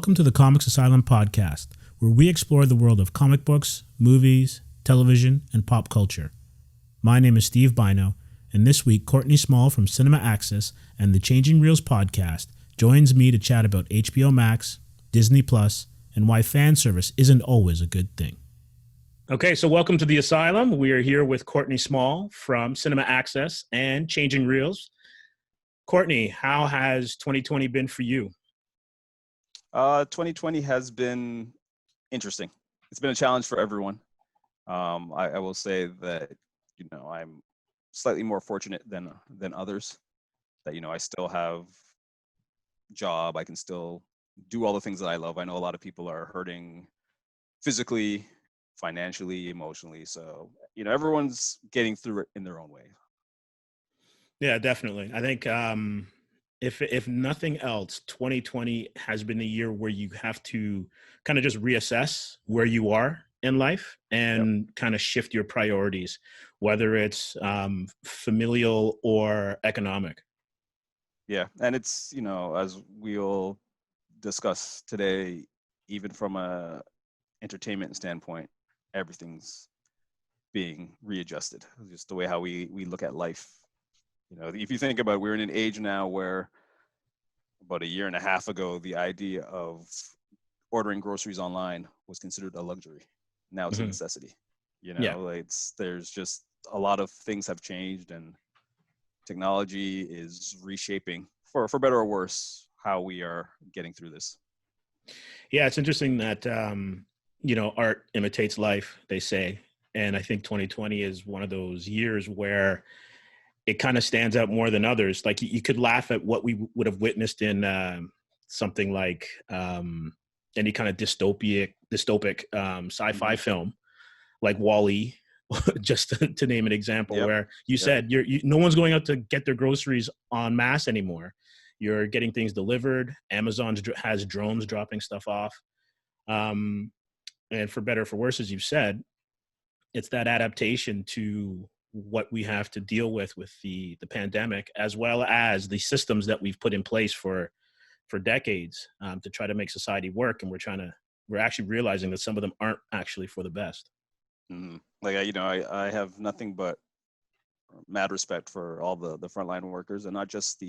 Welcome to the Comics Asylum podcast, where we explore the world of comic books, movies, television, and pop culture. My name is Steve Bino, and this week Courtney Small from Cinema Access and the Changing Reels podcast joins me to chat about HBO Max, Disney Plus, and why fan service isn't always a good thing. Okay, so welcome to the Asylum. We are here with Courtney Small from Cinema Access and Changing Reels. Courtney, how has 2020 been for you? 2020 has been interesting. It's been a challenge for everyone. I will say that, I'm slightly more fortunate than others. That, I still have job. I can still do all the things that I love. I know a lot of people are hurting physically, financially, emotionally. So, everyone's getting through it in their own way. Yeah, definitely. I think if nothing else, 2020 has been a year where you have to kind of just reassess where you are in life and kind of shift your priorities, whether it's familial or economic. Yeah, and it's, as we'll discuss today, even from a entertainment standpoint, everything's being readjusted. Just the way how we look at life. If you think about it, we're in an age now where about a year and a half ago, the idea of ordering groceries online was considered a luxury. Now it's a necessity. There's just a lot of things have changed, and technology is reshaping for better or worse how we are getting through this. Yeah, it's interesting that art imitates life, they say, and I think 2020 is one of those years where it kind of stands out more than others. Like you could laugh at what we would have witnessed in something like any kind of dystopic sci-fi film, like Wall-E, just to name an example, where you said no one's going out to get their groceries en masse anymore. You're getting things delivered. Amazon has drones dropping stuff off. And for better or for worse, as you've said, it's that adaptation to what we have to deal with the pandemic, as well as the systems that we've put in place for decades to try to make society work. And we're actually realizing that some of them aren't actually for the best. Mm-hmm. I have nothing but mad respect for all the frontline workers, and not just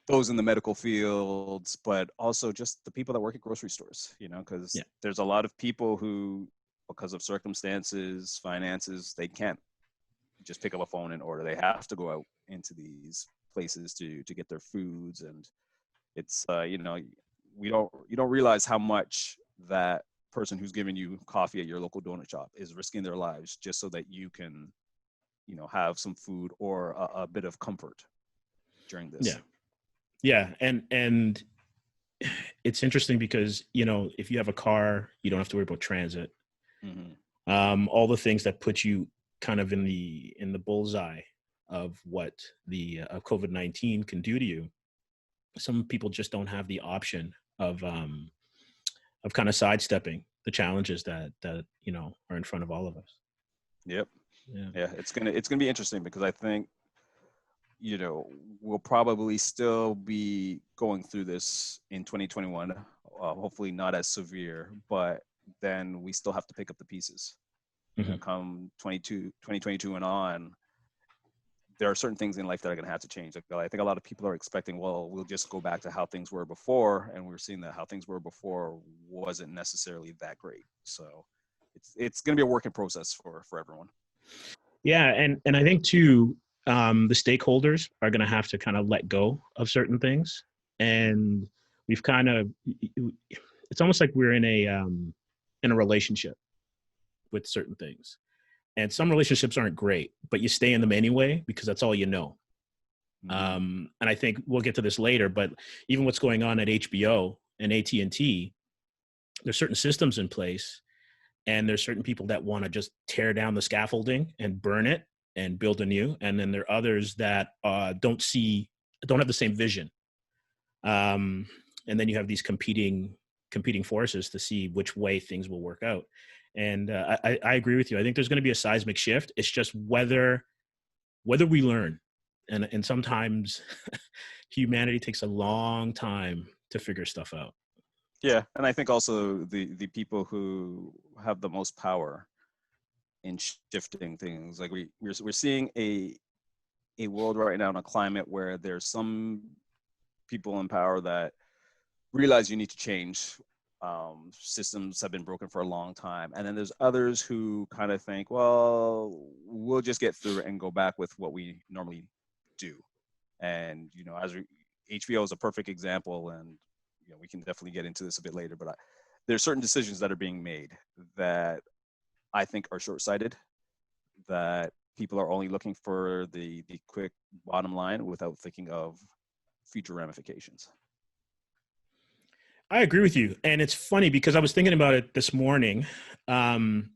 those in the medical fields, but also just the people that work at grocery stores, because there's a lot of people who, because of circumstances, finances, they can't just pick up a phone and order. They have to go out into these places to get their foods. And it's, you don't realize how much that person who's giving you coffee at your local donut shop is risking their lives just so that you can, have some food or a bit of comfort during this. Yeah. And it's interesting because, if you have a car, you don't have to worry about transit. All the things that put you kind of in the bullseye of what the COVID-19 can do to you. Some people just don't have the option of kind of sidestepping the challenges that are in front of all of us. Yep. Yeah. It's gonna be interesting, because I think we'll probably still be going through this in 2021. Hopefully not as severe, but then we still have to pick up the pieces. Come 2022 and on, there are certain things in life that are going to have to change. I think a lot of people are expecting, well, we'll just go back to how things were before, and we're seeing that how things were before wasn't necessarily that great. So it's going to be a working process for everyone. Yeah, and I think too, the stakeholders are going to have to kind of let go of certain things, and we've kind of, it's almost like we're in a relationship with certain things, and some relationships aren't great, but you stay in them anyway because that's all you know. And I think we'll get to this later, but even what's going on at HBO and AT&T, there's certain systems in place, and there's certain people that want to just tear down the scaffolding and burn it and build anew, and then there are others that don't have the same vision. And then you have these competing forces to see which way things will work out. And I agree with you. I think there's going to be a seismic shift. It's just whether we learn, and sometimes humanity takes a long time to figure stuff out. Yeah, and I think also the people who have the most power in shifting things, like we're seeing a world right now in a climate where there's some people in power that realize you need to change. Systems have been broken for a long time, and then there's others who kind of think, well, we'll just get through it and go back with what we normally do. And HBO is a perfect example, and we can definitely get into this a bit later. But there's certain decisions that are being made that I think are short-sighted, that people are only looking for the quick bottom line without thinking of future ramifications. I agree with you. And it's funny because I was thinking about it this morning. Um,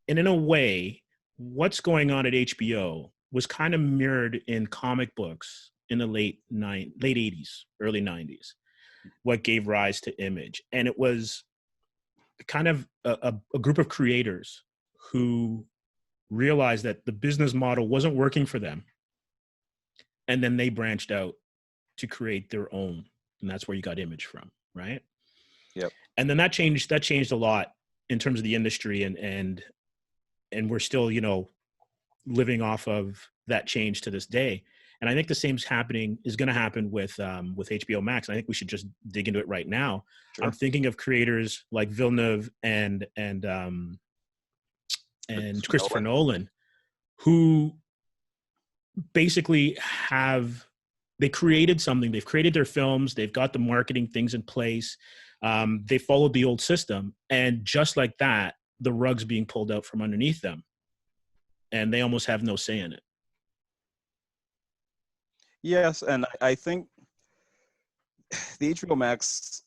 and in a way, what's going on at HBO was kind of mirrored in comic books in the late 80s, early 90s, what gave rise to Image. And it was kind of a group of creators who realized that the business model wasn't working for them. And then they branched out to create their own. And that's where you got Image from, right? Yep. And then that changed a lot in terms of the industry, and we're still, living off of that change to this day. And I think the same is going to happen with HBO Max. And I think we should just dig into it right now. Sure. I'm thinking of creators like Villeneuve and Christopher Nolan, who basically they created something. They've created their films. They've got the marketing things in place. They followed the old system, and just like that, the rug's being pulled out from underneath them, and they almost have no say in it. Yes, and I think the HBO Max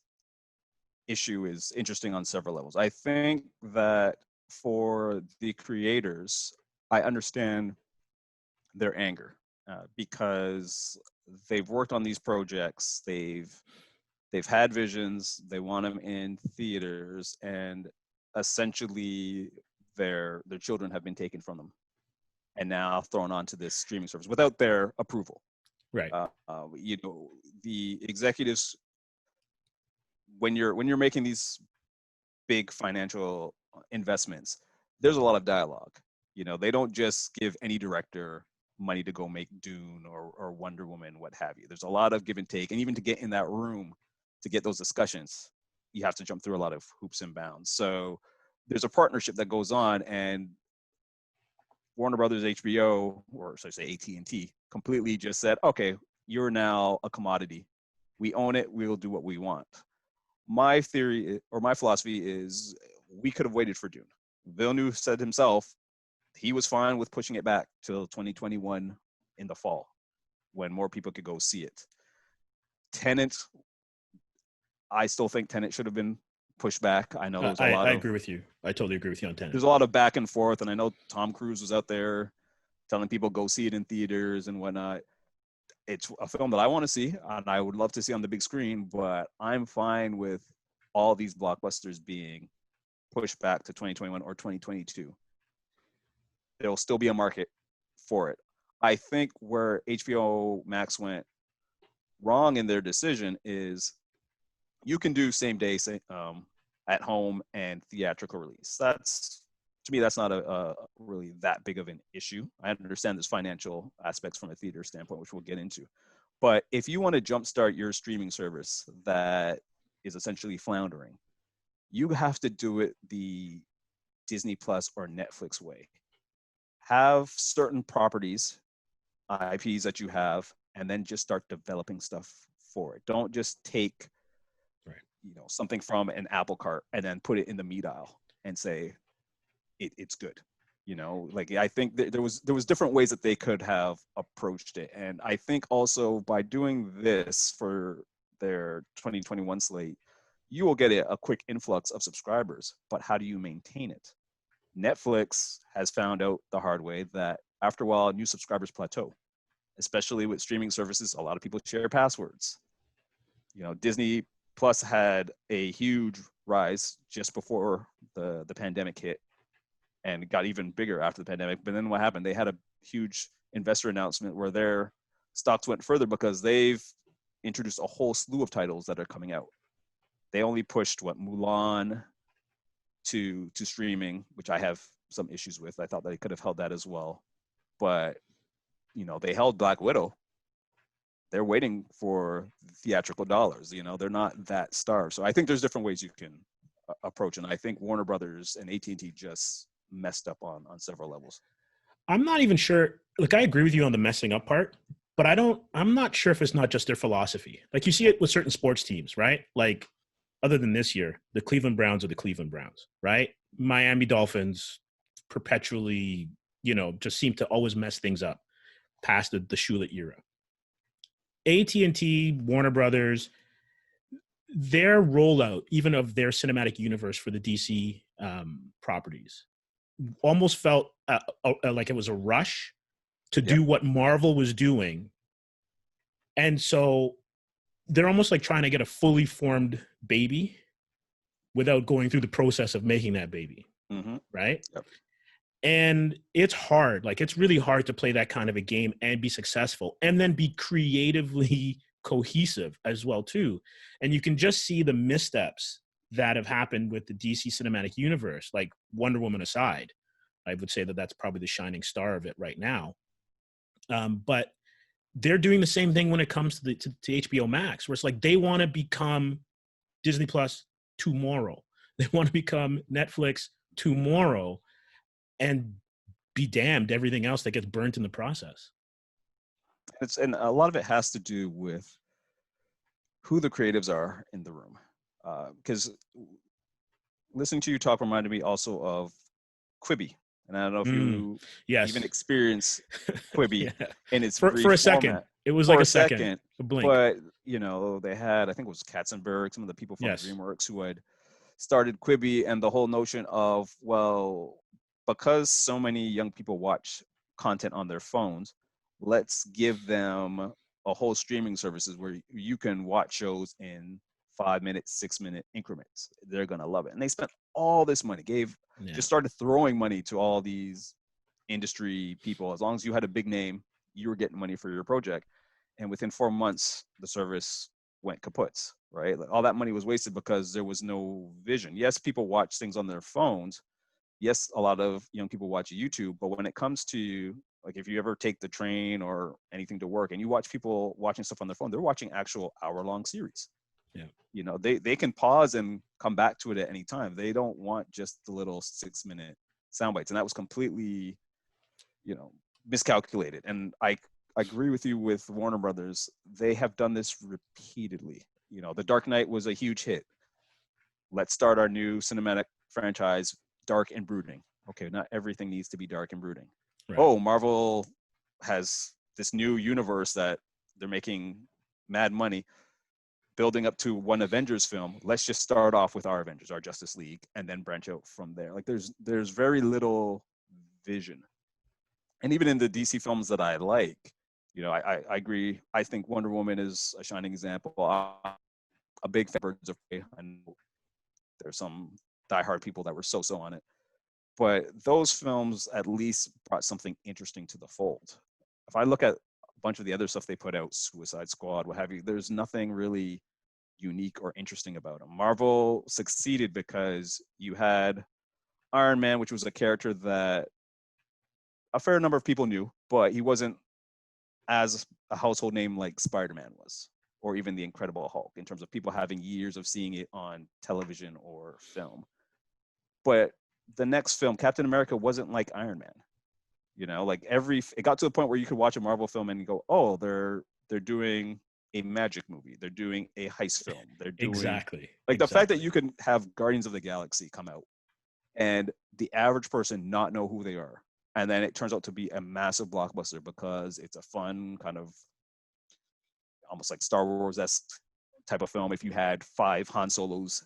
issue is interesting on several levels. I think that for the creators, I understand their anger because they've worked on these projects, they've had visions, they want them in theaters, and essentially their children have been taken from them and now thrown onto this streaming service without their approval. Right. The executives, when you're making these big financial investments, there's a lot of dialogue. They don't just give any director money to go make Dune or Wonder Woman, what have you. There's a lot of give and take, and even to get in that room, to get those discussions, you have to jump through a lot of hoops and bounds. So there's a partnership that goes on, and Warner Brothers, HBO, or should I say AT&T, completely just said, okay, you're now a commodity. We own it. We'll do what we want. My theory or my philosophy is we could have waited for Dune. Villeneuve said himself he was fine with pushing it back till 2021 in the fall when more people could go see it. Tenet, I still think Tenet should have been pushed back. I know there's a lot I of... agree with you. I totally agree with you on Tenet. There's a lot of back and forth, and I know Tom Cruise was out there telling people go see it in theaters and whatnot. It's a film that I want to see, and I would love to see on the big screen, but I'm fine with all these blockbusters being pushed back to 2021 or 2022. There'll still be a market for it. I think where HBO Max went wrong in their decision is you can do same day at home and theatrical release. That's, to me, that's not a really that big of an issue. I understand there's financial aspects from a theater standpoint, which we'll get into. But if you want to jumpstart your streaming service that is essentially floundering, you have to do it the Disney Plus or Netflix way. Have certain properties, IPs that you have, and then just start developing stuff for it. Don't just take something from an apple cart and then put it in the meat aisle and say it's good. I think there was different ways that they could have approached it. And I think also by doing this for their 2021 slate, you will get a quick influx of subscribers, but how do you maintain it? Netflix has found out the hard way that after a while, new subscribers plateau, especially with streaming services. A lot of people share passwords. Disney Plus had a huge rise just before the pandemic hit, and it got even bigger after the pandemic. But then what happened? They had a huge investor announcement where their stocks went further because they've introduced a whole slew of titles that are coming out. they only pushed Mulan to streaming, which I have some issues with. I thought they could have held that as well, but they held Black Widow. They're waiting for theatrical dollars. They're not that starved. So I think there's different ways you can approach, and I think Warner Brothers and AT&T just messed up on several levels. I'm not even sure. Like, I agree with you on the messing up part, but I'm not sure if it's not just their philosophy. Like, you see it with certain sports teams, right? Like, other than this year, the Cleveland Browns are the Cleveland Browns, right? Miami Dolphins perpetually, just seem to always mess things up past the Shula era. AT&T, Warner Brothers, their rollout, even of their cinematic universe for the DC properties, almost felt like it was a rush to do what Marvel was doing. And so they're almost like trying to get a fully formed baby without going through the process of making that baby. Mm-hmm. Right. Yep. And it's hard. Like, it's really hard to play that kind of a game and be successful and then be creatively cohesive as well too. And you can just see the missteps that have happened with the DC cinematic universe, like Wonder Woman aside. I would say that that's probably the shining star of it right now. But they're doing the same thing when it comes to HBO Max, where it's like they want to become Disney Plus tomorrow. They want to become Netflix tomorrow, and be damned everything else that gets burnt in the process. And a lot of it has to do with who the creatives are in the room. Because listening to you talk reminded me also of Quibi. And I don't know if you even experience Quibi in its brief for a second. Format. It was like a second, a blink. But, they had, I think it was Katzenberg, some of the people from DreamWorks who had started Quibi, and the whole notion of, well, because so many young people watch content on their phones, let's give them a whole streaming services where you can watch shows in 5-minute, 6-minute increments. They're going to love it. And they spent all this money, just started throwing money to all these industry people. As long as you had a big name, you were getting money for your project. And within 4 months, the service went kaput, right? Like, all that money was wasted because there was no vision. Yes, people watch things on their phones. Yes, a lot of young people watch YouTube, but when it comes to, like, if you ever take the train or anything to work and you watch people watching stuff on their phone, they're watching actual hour-long series. Yeah. They can pause and come back to it at any time. They don't want just the little 6-minute sound bites. And that was completely, miscalculated. And I agree with you with Warner Brothers. They have done this repeatedly. The Dark Knight was a huge hit. Let's start our new cinematic franchise, dark and brooding. Okay, not everything needs to be dark and brooding. Right. Oh, Marvel has this new universe that they're making mad money, building up to one Avengers film. Let's just start off with our Avengers, our Justice League, and then branch out from there. Like, there's very little vision. And even in the DC films that I like, I agree. I think Wonder Woman is a shining example. I'm a big fan of Birds of Prey. I know there's some diehard people that were so on it. But those films at least brought something interesting to the fold. If I look at a bunch of the other stuff they put out, Suicide Squad, what have you, there's nothing really unique or interesting about them. Marvel succeeded because you had Iron Man, which was a character that a fair number of people knew, but he wasn't as a household name like Spider-Man was, or even the Incredible Hulk, in terms of people having years of seeing it on television or film. But the next film, Captain America, wasn't like Iron Man. It got to the point where you could watch a Marvel film and go, oh, they're doing a magic movie. They're doing a heist film. They're doing the fact that you can have Guardians of the Galaxy come out and the average person not know who they are. And then it turns out to be a massive blockbuster because it's a fun kind of almost like Star Wars-esque type of film. If you had 5 Han Solos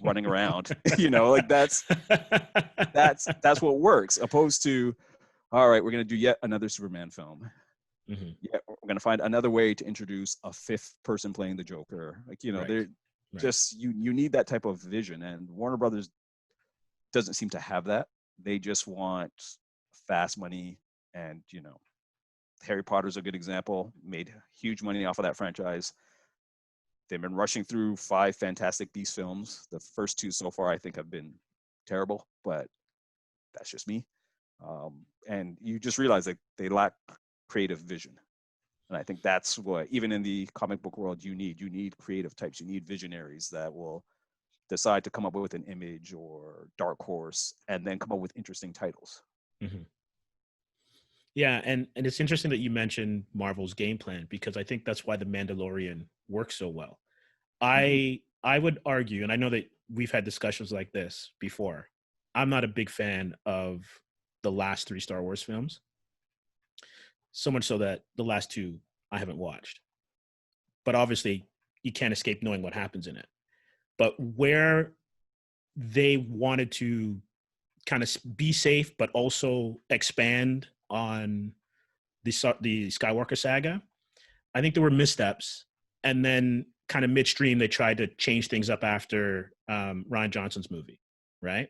running around, that's what works, opposed to, all right, we're going to do yet another Superman film. Mm-hmm. Yeah, we're going to find another way to introduce a 5th person playing the Joker. They're just, you need that type of vision. And Warner Brothers doesn't seem to have that. They just want fast money. And, Harry Potter's a good example, made huge money off of that franchise. They've been rushing through 5 Fantastic Beasts films. The first 2 so far, I think, have been terrible, but that's just me. And you just realize that they lack creative vision. And I think that's what, even in the comic book world, you need. You need creative types. You need visionaries that will decide to come up with an Image or Dark Horse and then come up with interesting titles. Mm-hmm. Yeah, and it's interesting that you mentioned Marvel's game plan, because I think that's why The Mandalorian works so well. Mm-hmm. I would argue, and I know that we've had discussions like this before. I'm not a big fan of the last 3 Star Wars films, so much so that the last 2 I haven't watched. But obviously, you can't escape knowing what happens in it. But where they wanted to kind of be safe, but also expand on the Skywalker saga, I think there were missteps. And then kind of midstream, they tried to change things up after Ryan Johnson's movie, right?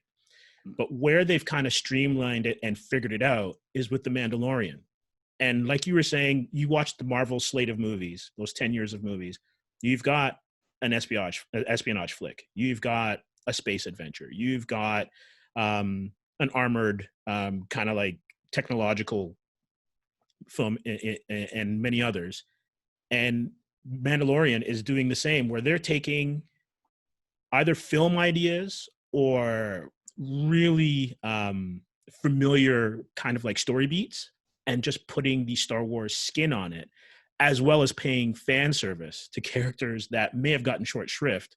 But where they've kind of streamlined it and figured it out is with The Mandalorian. And like you were saying, you watched the Marvel slate of movies, those 10 years of movies. You've got an espionage flick. You've got a space adventure. You've got an armored kind of like technological film, and many others. And Mandalorian is doing the same, where they're taking either film ideas or really familiar kind of like story beats and just putting the Star Wars skin on it, as well as paying fan service to characters that may have gotten short shrift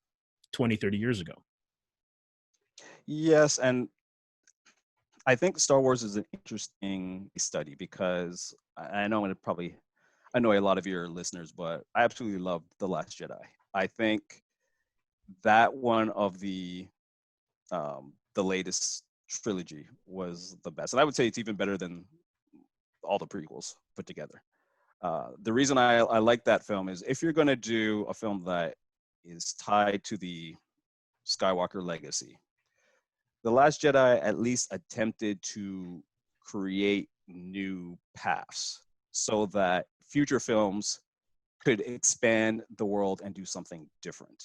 20, 30 years ago. Yes, and I think Star Wars is an interesting study because I know it probably annoy a lot of your listeners, but I absolutely loved The Last Jedi. I think that one of the latest trilogy was the best, and I would say it's even better than all the prequels put together. The reason I like that film is if you're going to do a film that is tied to the Skywalker legacy, The Last Jedi at least attempted to create new paths so that future films could expand the world and do something different.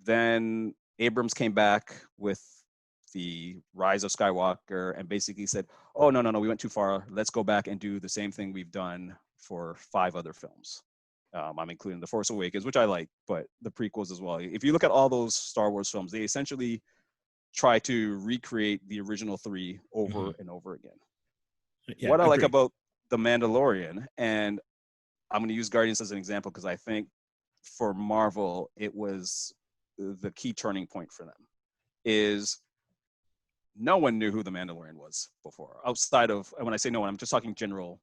Then Abrams came back with the Rise of Skywalker and basically said, "Oh, no, no, no, we went too far. Let's go back and do the same thing we've done for 5 other films." I'm including The Force Awakens, which I like, but the prequels as well. If you look at all those Star Wars films, they essentially try to recreate the original 3 over Mm-hmm. and over again. Yeah, What I like agree. about The Mandalorian, and I'm going to use Guardians as an example because I think for Marvel, it was the key turning point for them, is no one knew who the Mandalorian was before. Outside of, and when I say no one, I'm just talking general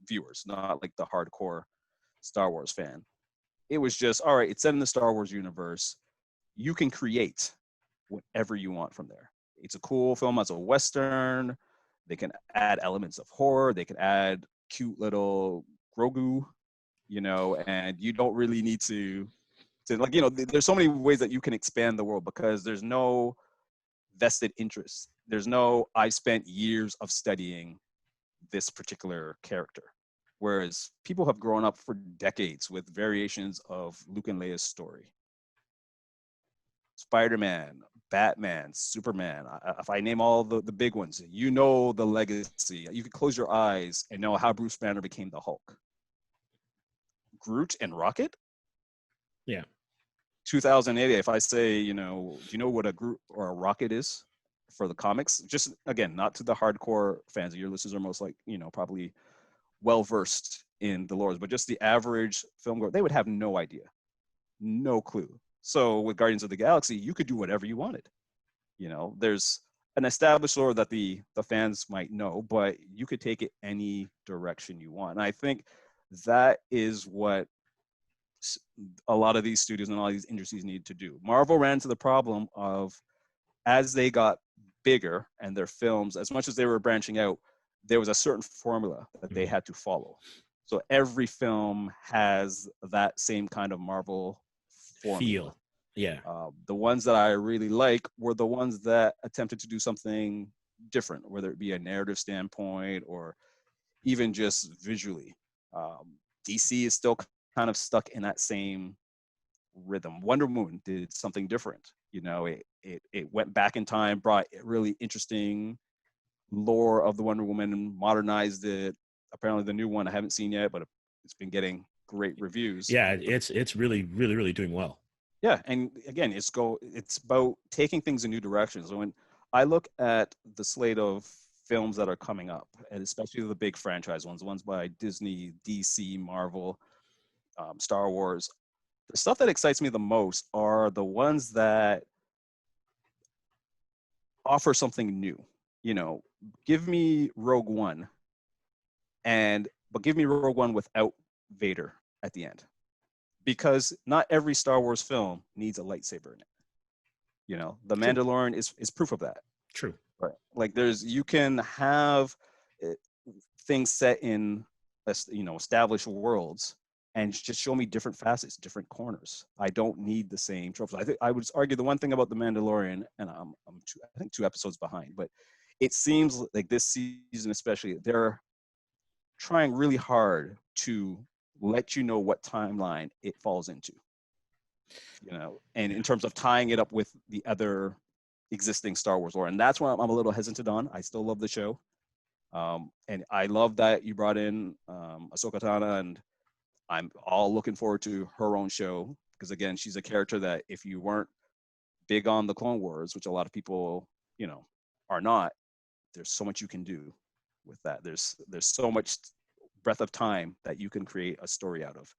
viewers, not like the hardcore Star Wars fan. It was just, all right, it's set in the Star Wars universe. You can create whatever you want from there. It's a cool film as a Western. They can add elements of horror. They can add cute little Grogu, and you don't really need to like, there's so many ways that you can expand the world because there's no vested interest. There's no, I spent years of studying this particular character. Whereas people have grown up for decades with variations of Luke and Leia's story. Spider-Man, Batman, Superman. If I name all the big ones, the legacy. You could close your eyes and know how Bruce Banner became the Hulk. Groot and Rocket? Yeah. 2008, if I say, do you know what a Groot or a Rocket is for the comics? Just, again, not to the hardcore fans. Your listeners are most like, probably well-versed in the lore, but just the average film goer, they would have no idea. No clue. So with Guardians of the Galaxy, you could do whatever you wanted. There's an established lore that the fans might know, but you could take it any direction you want. And I think that is what a lot of these studios and all these industries need to do. Marvel ran into the problem of, as they got bigger and their films, as much as they were branching out, there was a certain formula that they had to follow. So every film has that same kind of Marvel formula. Feel. Yeah. The ones that I really like were the ones that attempted to do something different, whether it be a narrative standpoint or even just visually. DC is still kind of stuck in that same rhythm. Wonder Woman did something different. You know, it went back in time, brought really interesting lore of the Wonder Woman, and modernized it. Apparently, the new one I haven't seen yet, but it's been getting great reviews. Yeah, it's really, really, really doing well. Yeah, and again, it's about taking things in new directions. So when I look at the slate of films that are coming up, and especially the big franchise ones by Disney, DC, Marvel, Star Wars, the stuff that excites me the most are the ones that offer something new. You know, give me Rogue One, but give me Rogue One without Vader at the end, because not every Star Wars film needs a lightsaber in it. You know, The True. Mandalorian is proof of that. True. Right. Like you can have things set in, established worlds, and just show me different facets, different corners. I don't need the same tropes. I would argue the one thing about The Mandalorian, and I think 2 episodes behind, but it seems like this season especially, they're trying really hard to let you know what timeline it falls into. You know, and in terms of tying it up with the other existing Star Wars lore, and that's why I'm a little hesitant on. I still love the show, and I love that you brought in Ahsoka Tano, and I'm all looking forward to her own show, because again, she's a character that if you weren't big on the Clone Wars, which a lot of people, are not, there's so much you can do with that. There's so much breadth of time that you can create a story out of.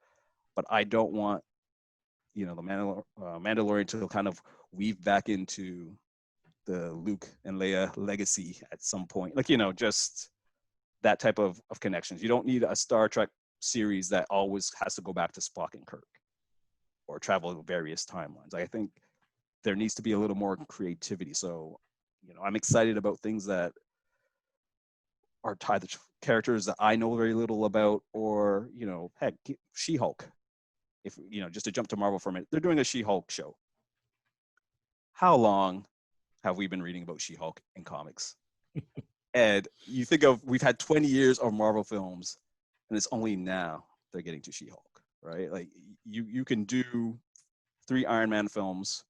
But I don't want, the Mandalorian to kind of weave back into the Luke and Leia legacy at some point. Like, just that type of connections. You don't need a Star Trek series that always has to go back to Spock and Kirk or travel various timelines. I think there needs to be a little more creativity. So, I'm excited about things that are tied to characters that I know very little about, or, heck, She-Hulk. If, just to jump to Marvel for a minute, they're doing a She-Hulk show. How long have we been reading about She-Hulk in comics? And you think we've had 20 years of Marvel films, and it's only now they're getting to She-Hulk, right? Like you can do 3 Iron Man films,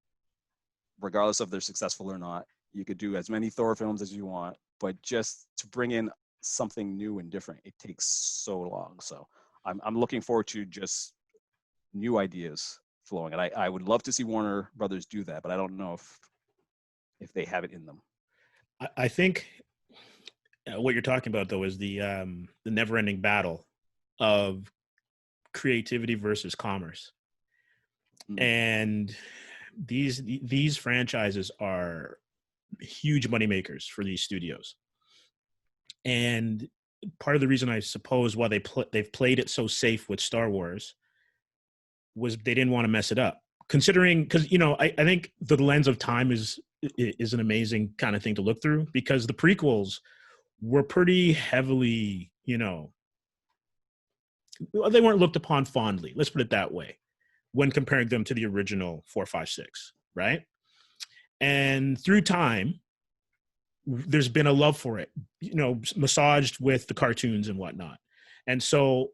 regardless of they're successful or not. You could do as many Thor films as you want, but just to bring in something new and different, it takes so long. So I'm looking forward to just new ideas flowing, and I would love to see Warner Brothers do that, but I don't know if they have it in them. I think what you're talking about, though, is the never-ending battle of creativity versus commerce. And these franchises are huge moneymakers for these studios. And part of the reason, I suppose, why they've played it so safe with Star Wars was they didn't want to mess it up. Considering, because, I think the lens of time is an amazing kind of thing to look through, because the prequels were pretty heavily, they weren't looked upon fondly. Let's put it that way, when comparing them to the original 4, 5, 6, right? And through time, there's been a love for it, massaged with the cartoons and whatnot. And so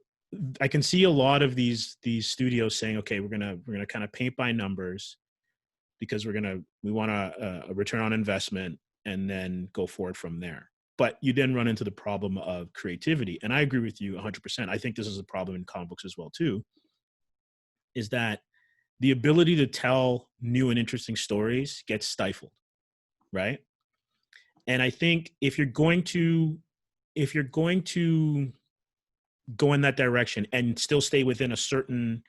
I can see a lot of these studios saying, okay, we're gonna kind of paint by numbers, because we want a return on investment, and then go forward from there. But you then run into the problem of creativity. And I agree with you 100%. I think this is a problem in comic books as well, too, is that the ability to tell new and interesting stories gets stifled, right? And I think if you're going to go in that direction and still stay within a certain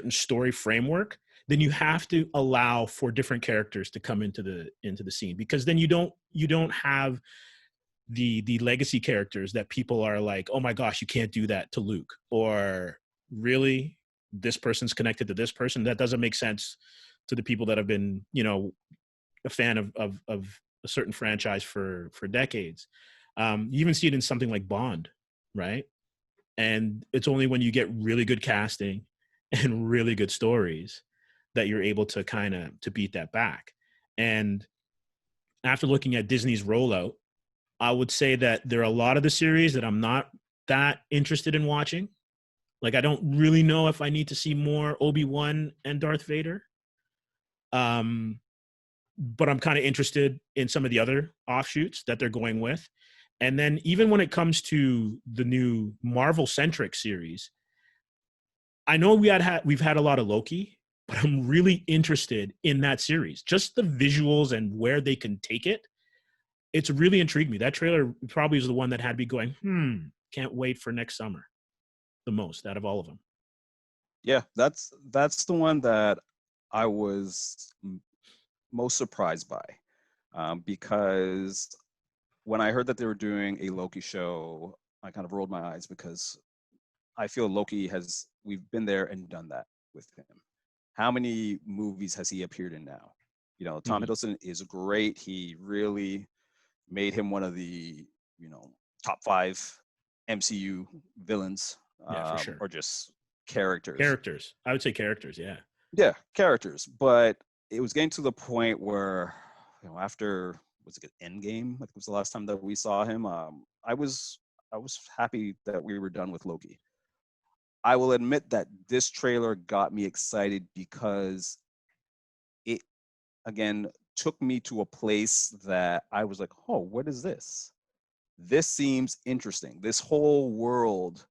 story framework, then you have to allow for different characters to come into the scene, because then you don't have the legacy characters that people are like, oh my gosh, you can't do that to Luke, or really, this person's connected to this person. That doesn't make sense to the people that have been, a fan of a certain franchise for decades. You even see it in something like Bond, right? And it's only when you get really good casting and really good stories that you're able to to beat that back. And after looking at Disney's rollout, I would say that there are a lot of the series that I'm not that interested in watching. Like, I don't really know if I need to see more Obi-Wan and Darth Vader. Um, but I'm kind of interested in some of the other offshoots that they're going with. And then even when it comes to the new Marvel centric series, I know we've had a lot of Loki, but I'm really interested in that series. Just the visuals and where they can take it. It's really intrigued me. That trailer probably is the one that had me going, can't wait for next summer the most out of all of them. Yeah, that's the one that I was most surprised by, because when I heard that they were doing a Loki show, I kind of rolled my eyes because I feel Loki has we've been there and done that with him. How many movies has he appeared in now? You know, Tom Mm-hmm. Hiddleston is great. He really made him one of the, you know, top 5 MCU villains, Yeah, for sure. or just characters. Characters. I would say characters. Yeah. Yeah, characters. But it was getting to the point where, you know, after was it Endgame? I think it was the last time that we saw him. I was happy that we were done with Loki. I will admit that this trailer got me excited because it again took me to a place that I was like, oh, what is this? This seems interesting. This whole world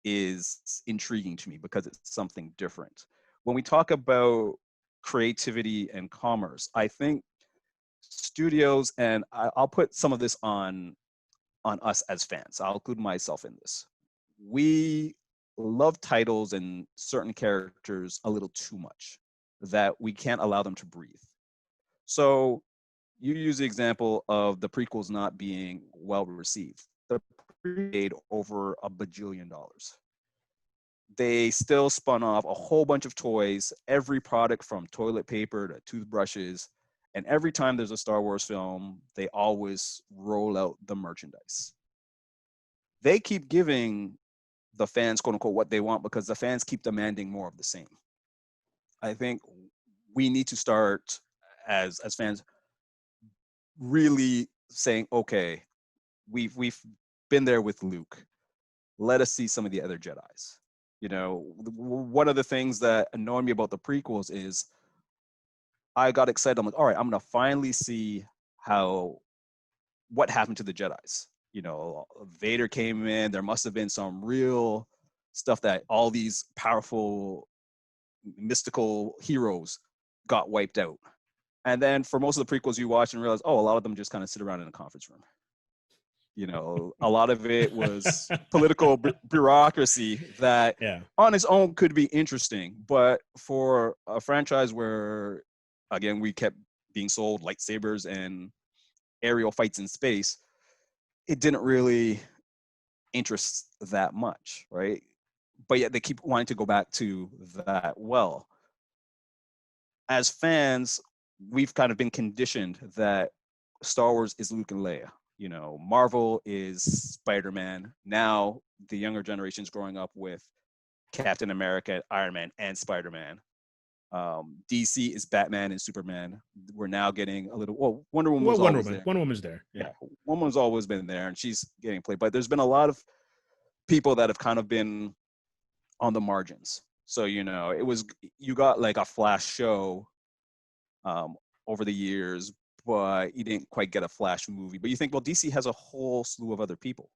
is intriguing to me because it's something different. When we talk about creativity and commerce, I think studios, and I'll put some of this on us as fans. I'll include myself in this. We love titles and certain characters a little too much that we can't allow them to breathe. So you use the example of the prequels not being well received. The pre made over $1 bajillion. They still spun off a whole bunch of toys, every product from toilet paper to toothbrushes. And every time there's a Star Wars film, they always roll out the merchandise. They keep giving the fans, quote unquote, what they want because the fans keep demanding more of the same. I think we need to start as fans really saying, okay, we've been there with Luke. Let us see some of the other Jedis. You know, one of the things that annoyed me about the prequels is I got excited. I'm like, all right, I'm gonna finally see how what happened to the Jedis. You know, Vader came in. There must have been some real stuff that all these powerful mystical heroes got wiped out. And then for most of the prequels, you watch and realize, oh, a lot of them just kind of sit around in a conference room. You know, a lot of it was political bureaucracy that Yeah. on its own could be interesting. But for a franchise where, again, we kept being sold lightsabers and aerial fights in space, it didn't really interest that much, right? But yet they keep wanting to go back to that well. As fans, we've kind of been conditioned that Star Wars is Luke and Leia. You know, Marvel is Spider-Man. Now the younger generation's growing up with Captain America, Iron Man, and Spider-Man. DC is Batman and Superman. We're now getting a little. Well, Wonder Woman Well, was always there. Wonder Woman's there. Yeah. Yeah, Woman's always been there, and she's getting played. But there's been a lot of people that have kind of been on the margins. So you know, it was you got like a Flash show over the years, but you didn't quite get a Flash movie. But you think, well, DC has a whole slew of other people.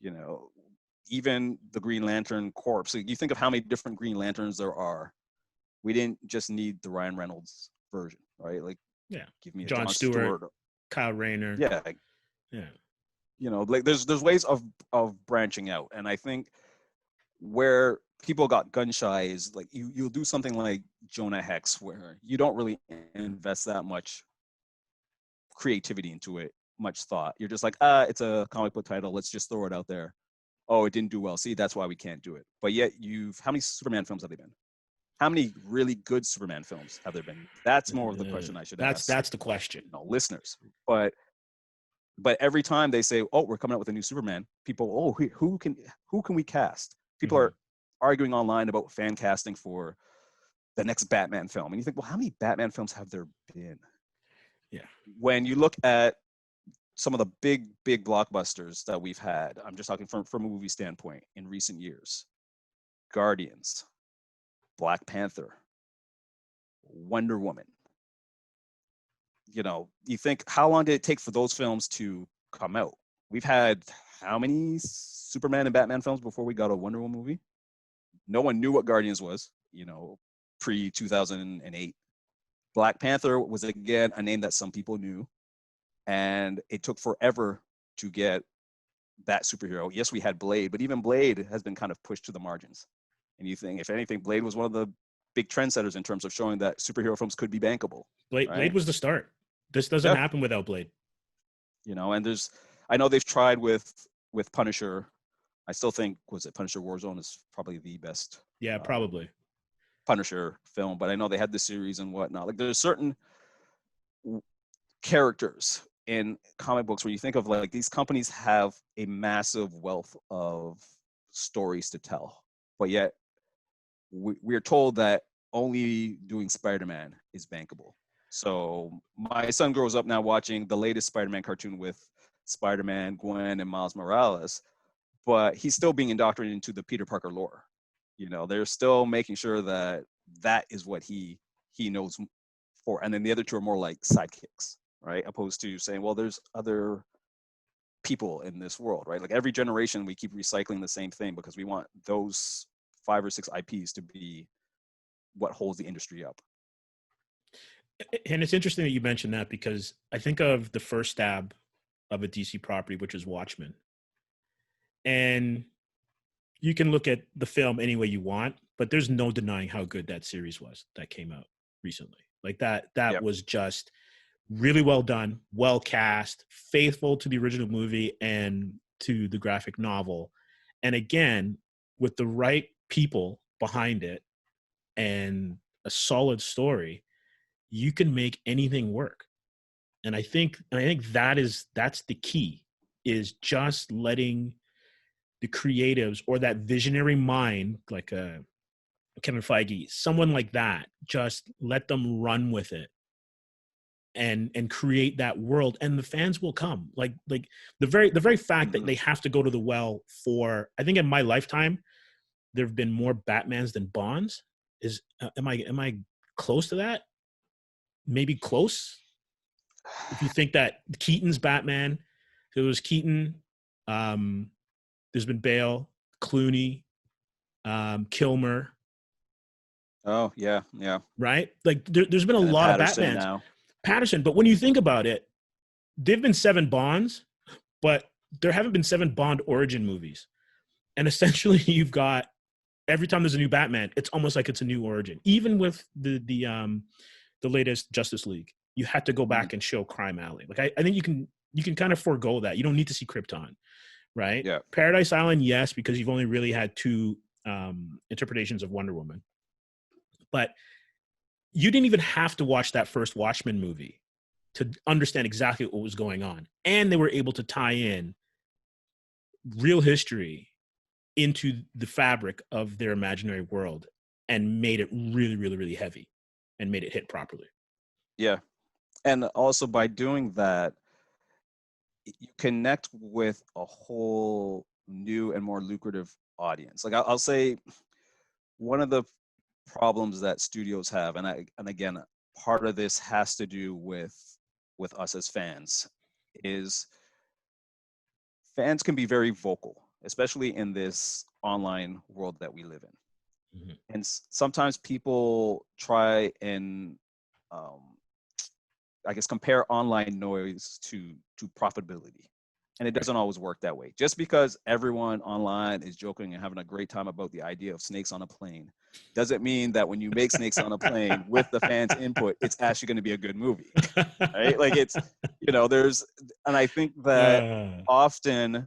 You know, even the Green Lantern Corps. So you think of how many different Green Lanterns there are. We didn't just need the Ryan Reynolds version, right? Like, Yeah. give me a John John Stewart, Stewart. Kyle Rayner. Yeah, like, Yeah. you know, like there's ways of branching out, and I think where people got gun shy is like you'll do something like Jonah Hex, where you don't really invest that much creativity into it, much thought. You're just like, it's a comic book title. Let's just throw it out there. Oh, it didn't do well. See, that's why we can't do it. But yet, how many Superman films have they been? How many really good Superman films have there been? That's more of the question I should ask, That's the question. you know, listeners. But every time they say, "Oh, we're coming out with a new Superman," people, "Oh, who can we cast?" People are arguing online about fan casting for the next Batman film, and you think, well, how many Batman films have there been? Yeah. When you look at some of the big blockbusters that we've had, I'm just talking from a movie standpoint in recent years. Guardians, Black Panther, Wonder Woman. You know, you think, how long did it take for those films to come out? We've had how many Superman and Batman films before we got a Wonder Woman movie? No one knew what Guardians was, you know, pre 2008. Black Panther was again a name that some people knew, and it took forever to get that superhero. Yes, we had Blade, but even Blade has been kind of pushed to the margins. And you think, if anything, Blade was one of the big trendsetters in terms of showing that superhero films could be bankable. Blade Right? was the start. This doesn't Yeah. happen without Blade. You know, and I know they've tried with Punisher. I still think, was it Punisher Warzone is probably the best. Yeah, probably. Punisher film, but I know they had the series and whatnot. Like, there's certain characters in comic books where you think of, like, these companies have a massive wealth of stories to tell, but yet we are told that only doing Spider-Man is bankable. So my son grows up now watching the latest Spider-Man cartoon with Spider-Man, Gwen, and Miles Morales, but he's still being indoctrinated into the Peter Parker lore. You know, they're still making sure that that is what he knows for, and then the other two are more like sidekicks, right? Opposed to saying, well, there's other people in this world, right? Like, every generation we keep recycling the same thing because we want those 5 or 6 IPs to be what holds the industry up. And it's interesting that you mentioned that, because I think of the first stab of a DC property, which is Watchmen. And you can look at the film any way you want, but there's no denying how good that series was that came out recently. Like, that Yep. was just really well done, well cast, faithful to the original movie and to the graphic novel. And again, with the right people behind it and a solid story, you can make anything work. And I think that's the key, is just letting the creatives, or that visionary mind, like a Kevin Feige, someone like that, just let them run with it and create that world, and the fans will come. Like the very fact that they have to go to the well for, I think in my lifetime there have been more Batmans than Bonds. Is am I close to that? Maybe close. If you think that Keaton's Batman, it was Keaton, there's been Bale, Clooney, Kilmer. Oh yeah, yeah. Right? Like there's been a And then lot of Patterson Batmans. now. Patterson, but when you think about it, there've been 7 Bonds, but there haven't been 7 Bond origin movies. And essentially, you've got, every time there's a new Batman, it's almost like it's a new origin. Even with the latest Justice League, you had to go back and show Crime Alley. Like I think you can kind of forego that. You don't need to see Krypton, right? Yeah. Paradise Island, yes, because you've only really had 2 interpretations of Wonder Woman. But you didn't even have to watch that first Watchmen movie to understand exactly what was going on. And they were able to tie in real history into the fabric of their imaginary world and made it really, really, really heavy and made it hit properly. Yeah. And also, by doing that, you connect with a whole new and more lucrative audience. Like, I'll say, one of the problems that studios have, and again, part of this has to do with us as fans, is fans can be very vocal, especially in this online world that we live in. Mm-hmm. And sometimes people try and I guess compare online noise to profitability, and it doesn't always work that way. Just because everyone online is joking and having a great time about the idea of snakes on a plane doesn't mean that when you make Snakes on a Plane with the fans' input, it's actually going to be a good movie, right? Like, it's, and I think that often,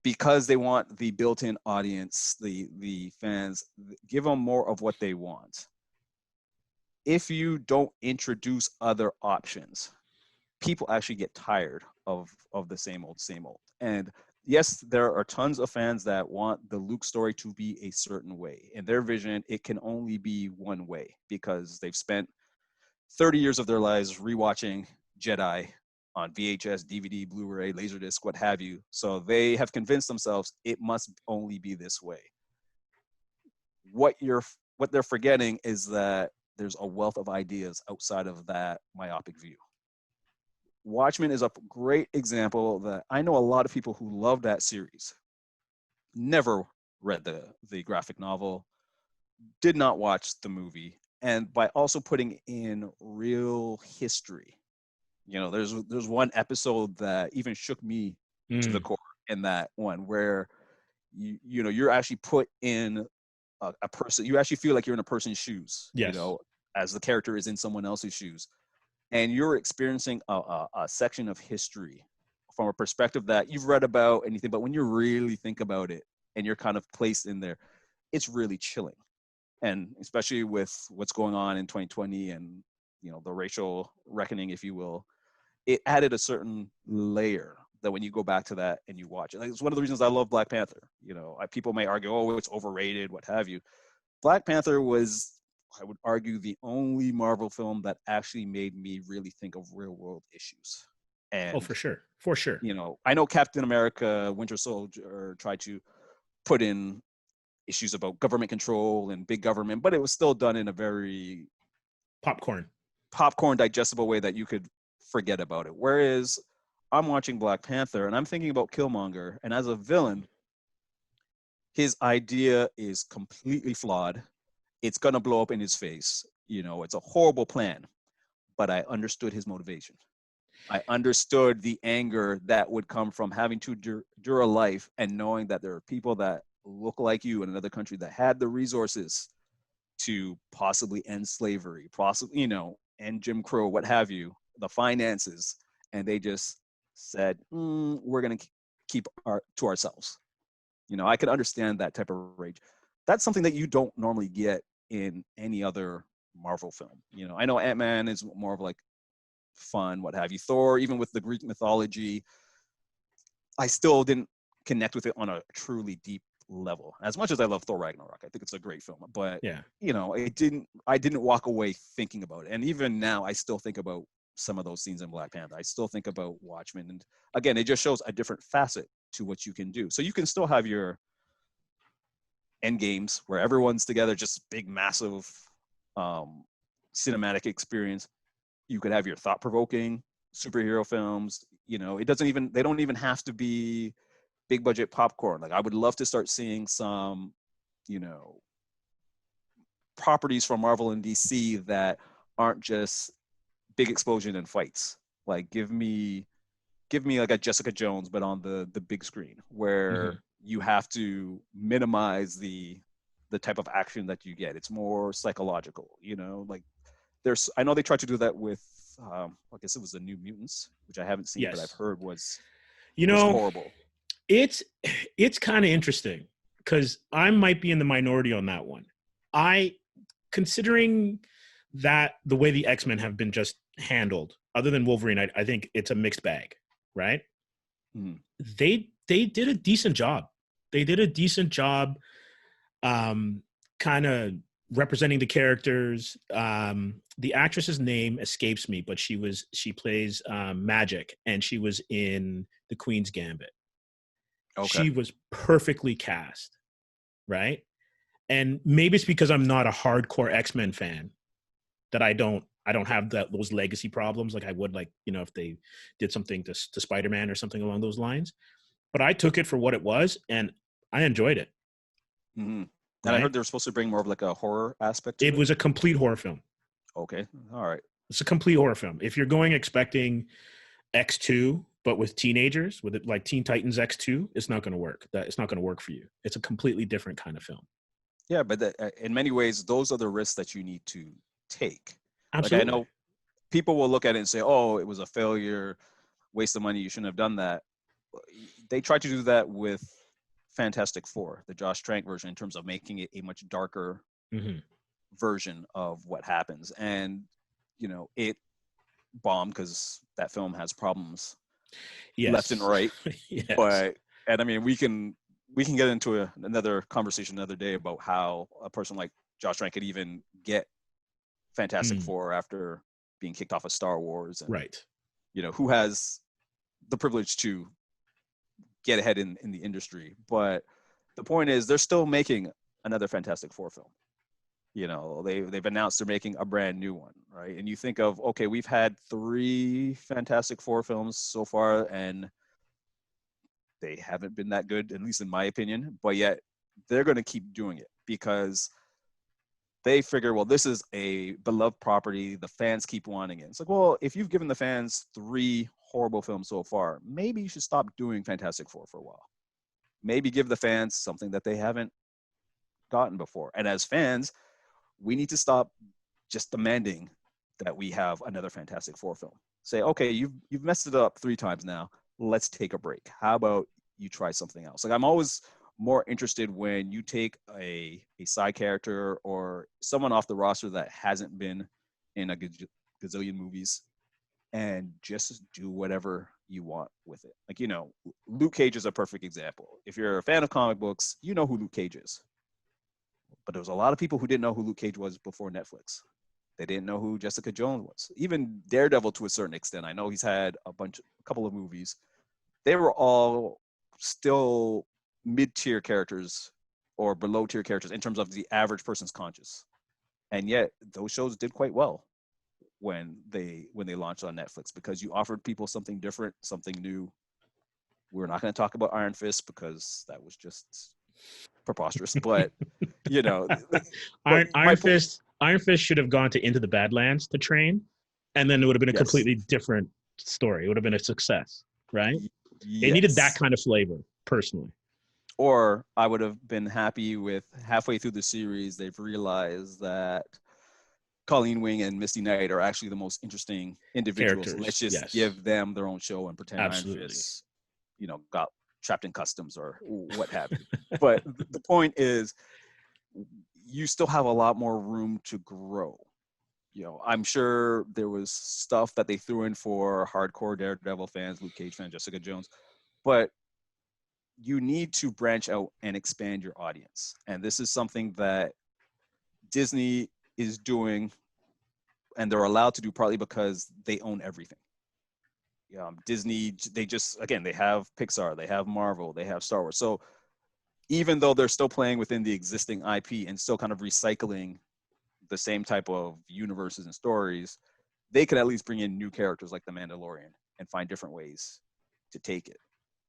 because they want the built-in audience, the fans, give them more of what they want. If you don't introduce other options, people actually get tired of the same old. And yes, there are tons of fans that want the Luke story to be a certain way. In their vision, it can only be one way because they've spent 30 years of their lives rewatching Jedi on VHS, DVD, Blu-ray, Laserdisc, what have you. So they have convinced themselves it must only be this way. what they're forgetting is that there's a wealth of ideas outside of that myopic view. Watchmen is a great example that I know a lot of people who love that series never read the graphic novel, did not watch the movie, and by also putting in real history, there's one episode that even shook me to the core in that one where you're actually put in a person, you actually feel like you're in a person's shoes, Yes. as the character is in someone else's shoes, and you're experiencing a section of history from a perspective that you've read about anything, but when you really think about it and you're kind of placed in there, it's really chilling. And especially with what's going on in 2020 and the racial reckoning, if you will, it added a certain layer that when you go back to that and you watch it, like, it's one of the reasons I love Black Panther. People may argue, oh, it's overrated, what have you. Black Panther was, I would argue, the only Marvel film that actually made me really think of real world issues. And for sure. I know Captain America, Winter Soldier tried to put in issues about government control and big government, but it was still done in a very popcorn digestible way that you could forget about it. Whereas I'm watching Black Panther and I'm thinking about Killmonger, and as a villain, his idea is completely flawed. It's going to blow up in his face. It's a horrible plan, but I understood his motivation. I understood the anger that would come from having to endure a life and knowing that there are people that look like you in another country that had the resources to possibly end slavery, possibly, end Jim Crow, what have you, the finances, and they just said, we're going to keep to ourselves. I could understand that type of rage. That's something that you don't normally get in any other Marvel film. I know Ant-Man is more of like fun, what have you. Thor, even with the Greek mythology, I still didn't connect with it on a truly deep level. As much as I love Thor Ragnarok, I think it's a great film, but yeah, I didn't walk away thinking about it. And even now, I still think about some of those scenes in Black Panther. I still think about Watchmen, and again, it just shows a different facet to what you can do. So you can still have your end games where everyone's together, just big, massive cinematic experience. You could have your thought-provoking superhero films. They don't even have to be big budget popcorn. Like, I would love to start seeing some, properties from Marvel and DC that aren't just big explosion and fights. Like, give me like a Jessica Jones, but on the big screen, where you have to minimize the type of action that you get. It's more psychological, like I know they tried to do that with, I guess it was the New Mutants, which I haven't seen, yes. but I've heard was horrible. It's kind of interesting because I might be in the minority on that one. Considering that the way the X-Men have been just handled, other than Wolverine, I think it's a mixed bag, right? They did a decent job. They did a decent job kind of representing the characters. The actress's name escapes me, but she plays Magic, and she was in The Queen's Gambit. Okay. She was perfectly cast, right? And maybe it's because I'm not a hardcore X-Men fan that I don't have those legacy problems like I would, like, if they did something to Spider-Man or something along those lines. But I took it for what it was, and I enjoyed it. Mm-hmm. And right? I heard they were supposed to bring more of like a horror aspect to it. It was a complete horror film. Okay. All right. It's a complete horror film. If you're going expecting X2, but with teenagers, with it like Teen Titans X2, it's not going to work. It's not going to work for you. It's a completely different kind of film. Yeah, but in many ways, those are the risks that you need to take. Absolutely. Like, I know people will look at it and say, oh, it was a failure, waste of money, you shouldn't have done that. They tried to do that with Fantastic Four, the Josh Trank version, in terms of making it a much darker version of what happens. And, it bombed because that film has problems left and right. Yes. But, and I mean, we can get into another conversation another day about how a person like Josh Trank could even get Fantastic Four after being kicked off of Star Wars. And, right. Who has the privilege to get ahead in the industry. But the point is, they're still making another Fantastic Four film. You know, they've announced they're making a brand new one, right? And you think of, okay, we've had 3 Fantastic Four films so far, and they haven't been that good, at least in my opinion. But yet they're going to keep doing it because they figure, well, this is a beloved property. The fans keep wanting it. It's like, well, if you've given the fans 3 horrible films so far, maybe you should stop doing Fantastic Four for a while. Maybe give the fans something that they haven't gotten before. And as fans, we need to stop just demanding that we have another Fantastic Four film. Say, okay, you've messed it up 3 times now. Let's take a break. How about you try something else? Like, I'm always more interested when you take a side character or someone off the roster that hasn't been in a gazillion movies and just do whatever you want with it. Like, you know, Luke Cage is a perfect example. If you're a fan of comic books, you know who Luke Cage is. But there was a lot of people who didn't know who Luke Cage was before Netflix. They didn't know who Jessica Jones was. Even Daredevil, to a certain extent. I know he's had a couple of movies. They were all still mid-tier characters or below-tier characters in terms of the average person's conscious. And yet those shows did quite well when they launched on Netflix because you offered people something different, something new. We're not going to talk about Iron Fist because that was just preposterous. But you know, but Iron Fist should have gone to Into the Badlands to train, and then it would have been a yes, completely different story. It would have been a success, right? It needed that yes. kind of flavor, personally. Or I would have been happy with halfway through the series, they've realized that Colleen Wing and Misty Knight are actually the most interesting individuals. Let's Characters, just yes, give them their own show and pretend Iron absolutely. Fist, you know, got trapped in customs or what have you. But the point is, you still have a lot more room to grow. You know, I'm sure there was stuff that they threw in for hardcore Daredevil fans, Luke Cage fans, Jessica Jones, but you need to branch out and expand your audience. And this is something that Disney is doing, and they're allowed to do partly because they own everything. Disney, they just, again, they have Pixar, they have Marvel, they have Star Wars. So even though they're still playing within the existing IP and still kind of recycling the same type of universes and stories, they could at least bring in new characters like the Mandalorian and find different ways to take it.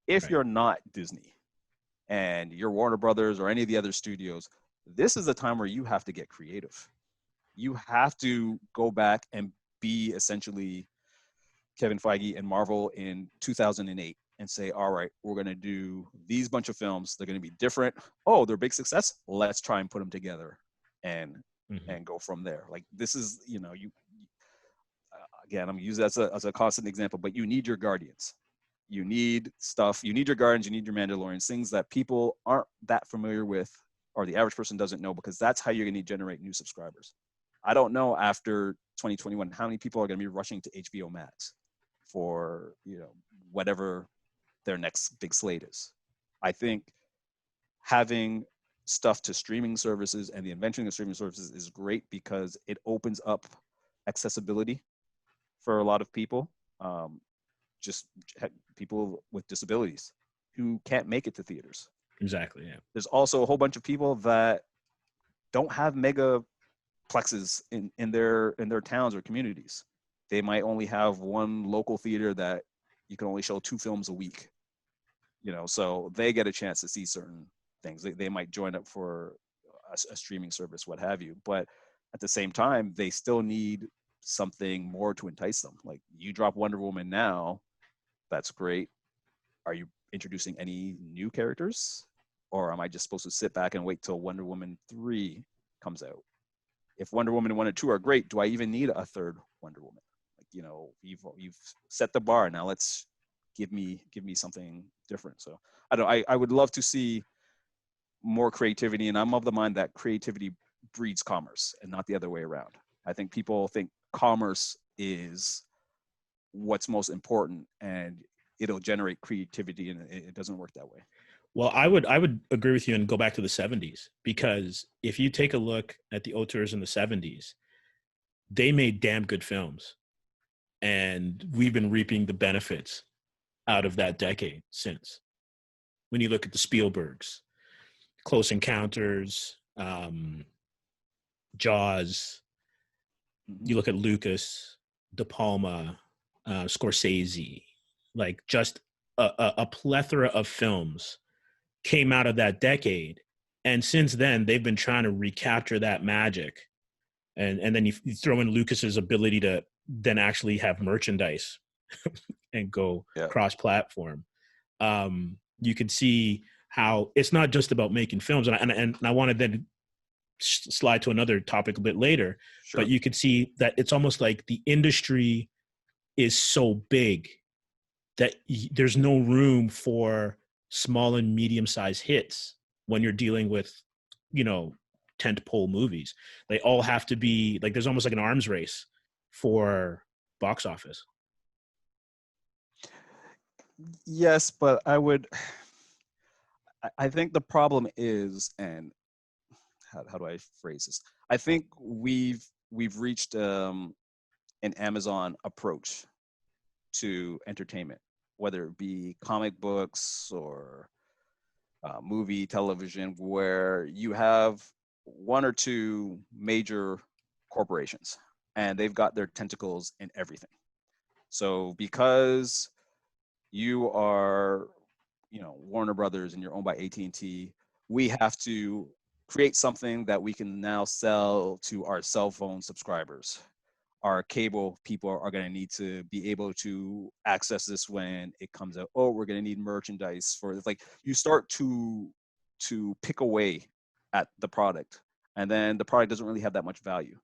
If Right. you're not Disney and you're Warner Brothers or any of the other studios, this is the time where you have to get creative. You have to go back and be essentially Kevin Feige and Marvel in 2008 and say, all right, we're going to do these bunch of films. They're going to be different. Oh, they're a big success. Let's try and put them together and go from there. Like, this is, you know, you again, I'm going to use that as a constant example, but you need your Guardians. You need stuff. You need your Guardians. You need your Mandalorians, things that people aren't that familiar with or the average person doesn't know, because that's how you're going to generate new subscribers. I don't know after 2021 how many people are going to be rushing to HBO Max for, you know, whatever their next big slate is. I think having stuff to streaming services and the invention of streaming services is great because it opens up accessibility for a lot of people, just people with disabilities who can't make it to theaters. Exactly. Yeah. There's also a whole bunch of people that don't have mega plexes in their towns or communities. They might only have one local theater that you can only show 2 films a week, you know, so they get a chance to see certain things. They might join up for a streaming service, what have you, but at the same time, they still need something more to entice them. Like, you drop Wonder Woman now, that's great. Are you introducing any new characters? Or am I just supposed to sit back and wait till Wonder Woman 3 comes out? If Wonder Woman 1 and 2 are great, do I even need a third Wonder Woman? Like, you know, you've set the bar. Now let's give me something different. So I would love to see more creativity, and I'm of the mind that creativity breeds commerce and not the other way around. I think people think commerce is what's most important and it'll generate creativity, and it doesn't work that way. Well, I would agree with you and go back to the 70s, because if you take a look at the auteurs in the 70s, they made damn good films, and we've been reaping the benefits out of that decade since. When you look at the Spielbergs, Close Encounters, um, Jaws. Mhm. You look at Lucas, De Palma, Scorsese, like just a plethora of films came out of that decade. And since then, they've been trying to recapture that magic. And then you throw in Lucas's ability to then actually have merchandise and go Yeah. cross-platform. You can see how it's not just about making films. And I want to then slide to another topic a bit later, but Sure. you could see that it's almost like the industry is so big that there's no room for small and medium-sized hits when you're dealing with, you know, tent pole movies. They all have to be like, there's almost like an arms race for box office. Yes, but I would. I think the problem is, and how do I phrase this? I think we've reached an Amazon approach to entertainment, whether it be comic books or movie, television, where you have one or two major corporations and they've got their tentacles in everything. So because you are, Warner Brothers and you're owned by AT&T, we have to create something that we can now sell to our cell phone subscribers. Our cable people are going to need to be able to access this when it comes out. Oh, we're going to need merchandise for this. Like, you start to pick away at the product, and then the product doesn't really have that much value.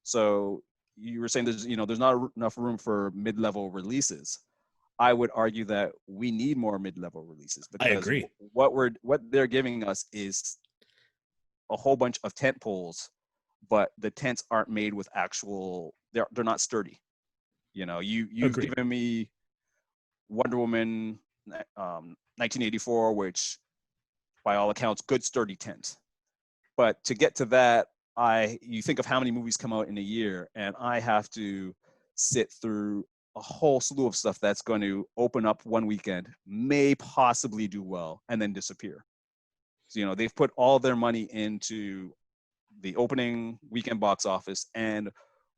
So you were saying there's not enough room for mid-level releases. I would argue that we need more mid-level releases, I because agree. what they're giving us is a whole bunch of tent poles, but the tents aren't made with actual. They're not sturdy. You've Agree. given me Wonder Woman 1984, which by all accounts good sturdy tent. But to get to that, you think of how many movies come out in a year, and I have to sit through a whole slew of stuff that's going to open up one weekend, may possibly do well, and then disappear. So, they've put all their money into the opening weekend box office, and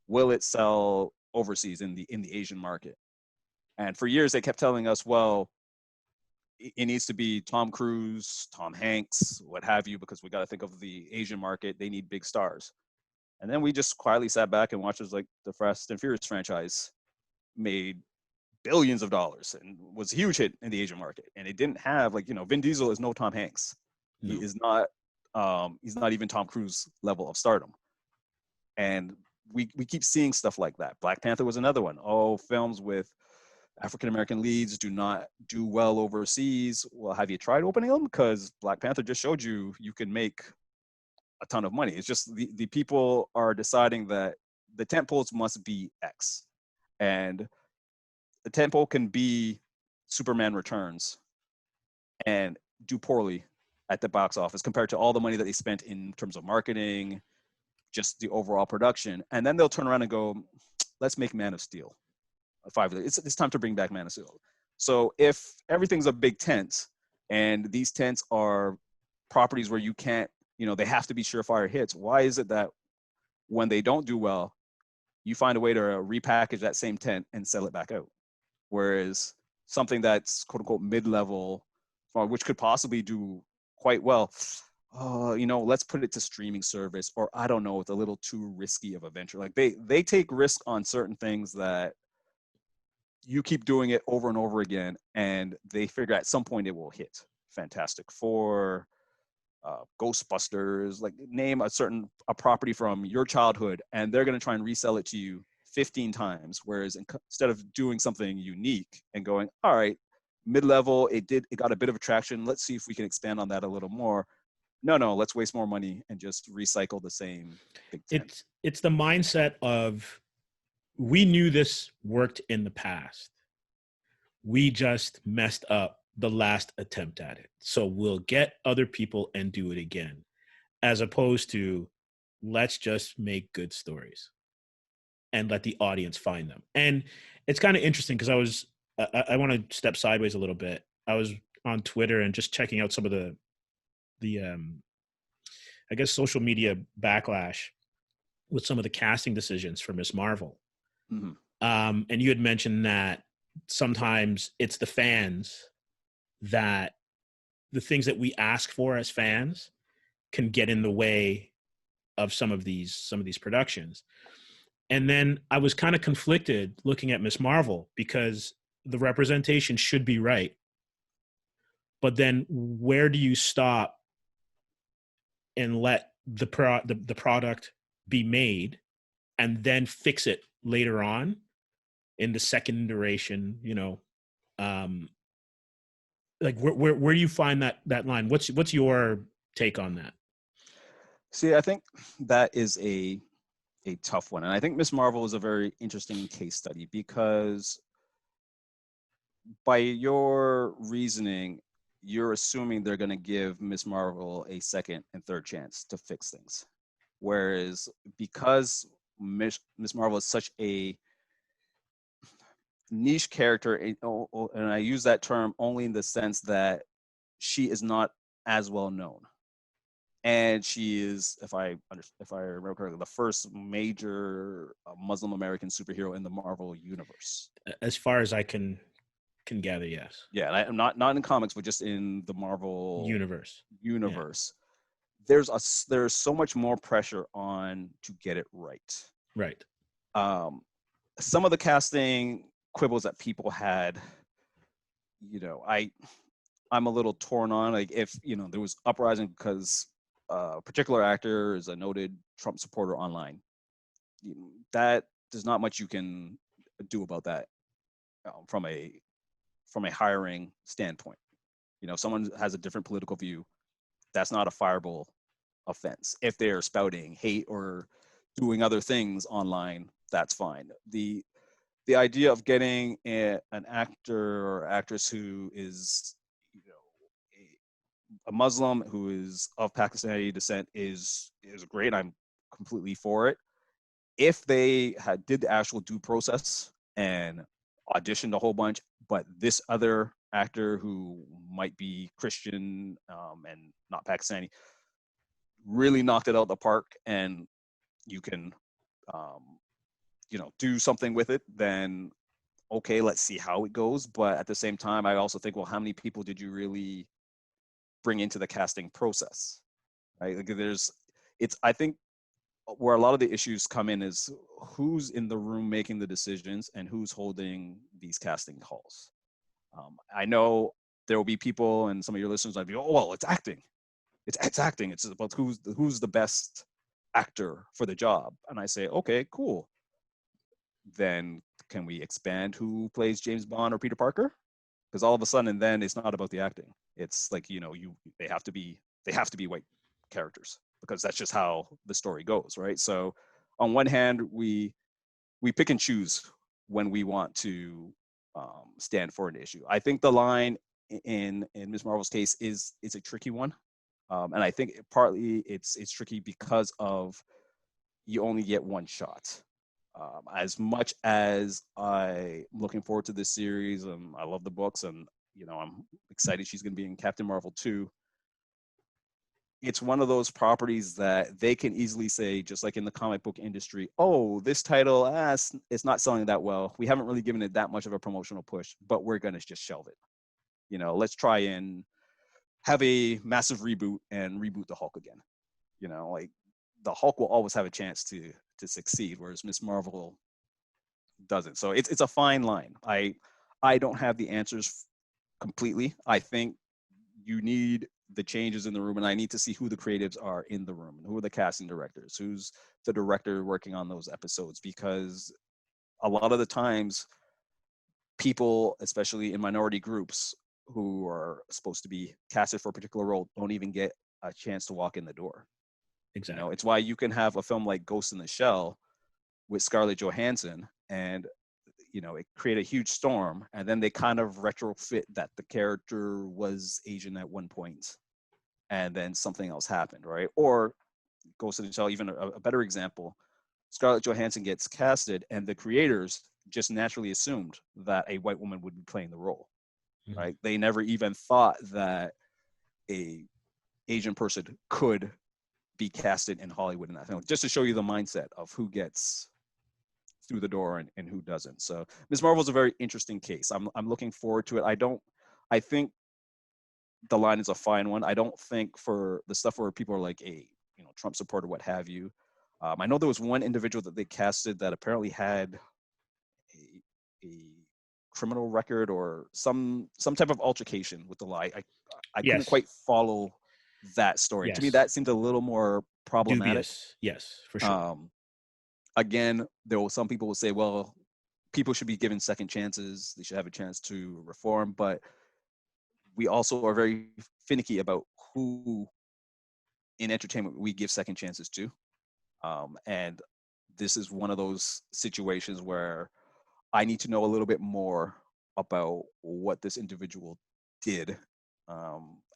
will it sell overseas in the Asian market? And for years they kept telling us, well, it needs to be Tom Cruise, Tom Hanks, what have you, because we got to think of the Asian market. They need big stars. And then we just quietly sat back and watched as like the Fast and Furious franchise made billions of dollars and was a huge hit in the Asian market. And it didn't have, like, Vin Diesel is no Tom Hanks. He No. is not he's not even Tom Cruise level of stardom. And we keep seeing stuff like that. Black Panther was another one. Oh, films with African American leads do not do well overseas. Well, have you tried opening them? Because Black Panther just showed you can make a ton of money. It's just the people are deciding that the tent poles must be X. And the tent pole can be Superman Returns and do poorly at the box office compared to all the money that they spent in terms of marketing, just the overall production. And then they'll turn around and go, let's make Man of Steel. It's time to bring back Man of Steel. So if everything's a big tent, and these tents are properties where you can't, they have to be surefire hits, why is it that when they don't do well, you find a way to repackage that same tent and sell it back out? Whereas something that's quote unquote mid-level, which could possibly do quite well, let's put it to streaming service, or I don't know, it's a little too risky of a venture. Like they take risk on certain things that you keep doing it over and over again, and they figure at some point it will hit. Fantastic Four, Ghostbusters, like name a property from your childhood, and they're going to try and resell it to you 15 times. Whereas instead of doing something unique and going, all right, mid-level, it got a bit of attraction. Let's see if we can expand on that a little more. No, let's waste more money and just recycle the same big tent. It's the mindset of, we knew this worked in the past. We just messed up the last attempt at it. So we'll get other people and do it again, as opposed to, let's just make good stories and let the audience find them. And it's kind of interesting because I want to step sideways a little bit. I was on Twitter and just checking out some of the I guess, social media backlash with some of the casting decisions for Miss Marvel. Mhm. And you had mentioned that sometimes it's the fans that the things that we ask for as fans can get in the way of some of these productions. And then I was kind of conflicted looking at Miss Marvel because the representation should be right. But then where do you stop and let the product be made and then fix it later on in the second iteration, um like where do you find that line? What's your take on that? See, I think that is a tough one, and I think Miss Marvel is a very interesting case study because by your reasoning, you're assuming they're going to give Miss Marvel a second and third chance to fix things. Whereas because Miss Marvel is such a niche character, and I use that term only in the sense that she is not as well known. And she is, if I remember correctly, the first major Muslim American superhero in the Marvel universe. As far as I can gather, yes. Yeah, and I'm not in comics, but just in the Marvel Universe. universe. There's so much more pressure on to get it right. Right. Um, some of the casting quibbles that people had, I'm a little torn on. Like if there was uprising because a particular actor is a noted Trump supporter online, that there's not much you can do about that from a hiring standpoint. Someone has a different political view. That's not a fireable offense. If they're spouting hate or doing other things online, that's fine. The idea of getting an actor or actress who is a Muslim who is of Pakistani descent is great. I'm completely for it. If they did the actual due process and auditioned a whole bunch, but this other actor who might be Christian and not Pakistani really knocked it out of the park, and you can do something with it, then okay, let's see how it goes. But at the same time, I also think, well, how many people did you really bring into the casting process? Right? Like I think where a lot of the issues come in is who's in the room making the decisions and who's holding these casting calls. I know there will be people, and some of your listeners might be, oh, well, it's acting. It's acting. It's about who's the best actor for the job. And I say, okay, cool. Then can we expand who plays James Bond or Peter Parker? Because all of a sudden, then it's not about the acting. It's like they have to be white characters because that's just how the story goes, right? So, on one hand, we pick and choose when we want to stand for an issue. I think the line in Ms. Marvel's case is a tricky one, and I think partly it's tricky because of you only get one shot. As much as I'm looking forward to this series, I love the books, and I'm excited she's going to be in Captain Marvel 2. It's one of those properties that they can easily say, just like in the comic book industry, oh, this title, it's not selling that well. We haven't really given it that much of a promotional push, but we're going to just shelve it. Let's try and have a massive reboot and reboot the Hulk again. Like the Hulk will always have a chance to succeed, whereas Miss Marvel doesn't. So it's a fine line. I don't have the answers completely. I think you need the changes in the room, and I need to see who the creatives are in the room, who are the casting directors, who's the director working on those episodes, because a lot of the times people, especially in minority groups who are supposed to be casted for a particular role, don't even get a chance to walk in the door. Exactly. It's why you can have a film like Ghost in the Shell with Scarlett Johansson, and it create a huge storm, and then they kind of retrofit that the character was Asian at one point, and then something else happened, right? Or Ghost in the Shell, even a better example, Scarlett Johansson gets casted, and the creators just naturally assumed that a white woman would be playing the role, right? They never even thought that a Asian person could be casted in Hollywood in that film, just to show you the mindset of who gets through the door and who doesn't. So Ms. Marvel's a very interesting case. I'm looking forward to it. I think the line is a fine one. I don't think for the stuff where people are like a Trump supporter, what have you. I know there was one individual that they casted that apparently had a criminal record or some type of altercation with the lie. I couldn't Yes. quite follow that story. To me, Yes. that seemed a little more problematic. Dubious. Yes, for sure. Again, some people will say, well, people should be given second chances. They should have a chance to reform. But we also are very finicky about who in entertainment we give second chances to. And this is one of those situations where I need to know a little bit more about what this individual did,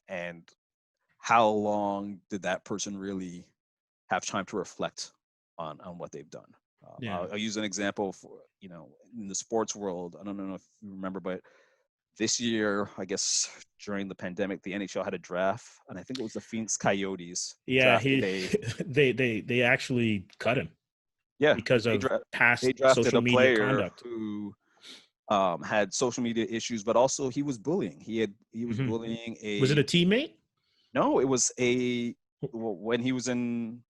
and how long did that person really have time to reflect on what they've done. Yeah. I'll use an example for, in the sports world. I don't know if you remember, but this year, I guess during the pandemic, the NHL had a draft, and I think it was the Phoenix Coyotes Yeah, drafted he a they actually cut him yeah because they of dra- past they drafted social a media player conduct. who had social media issues, but also he was bullying. He was Hmm. bullying Was it a a teammate? no, it was a well, when he was in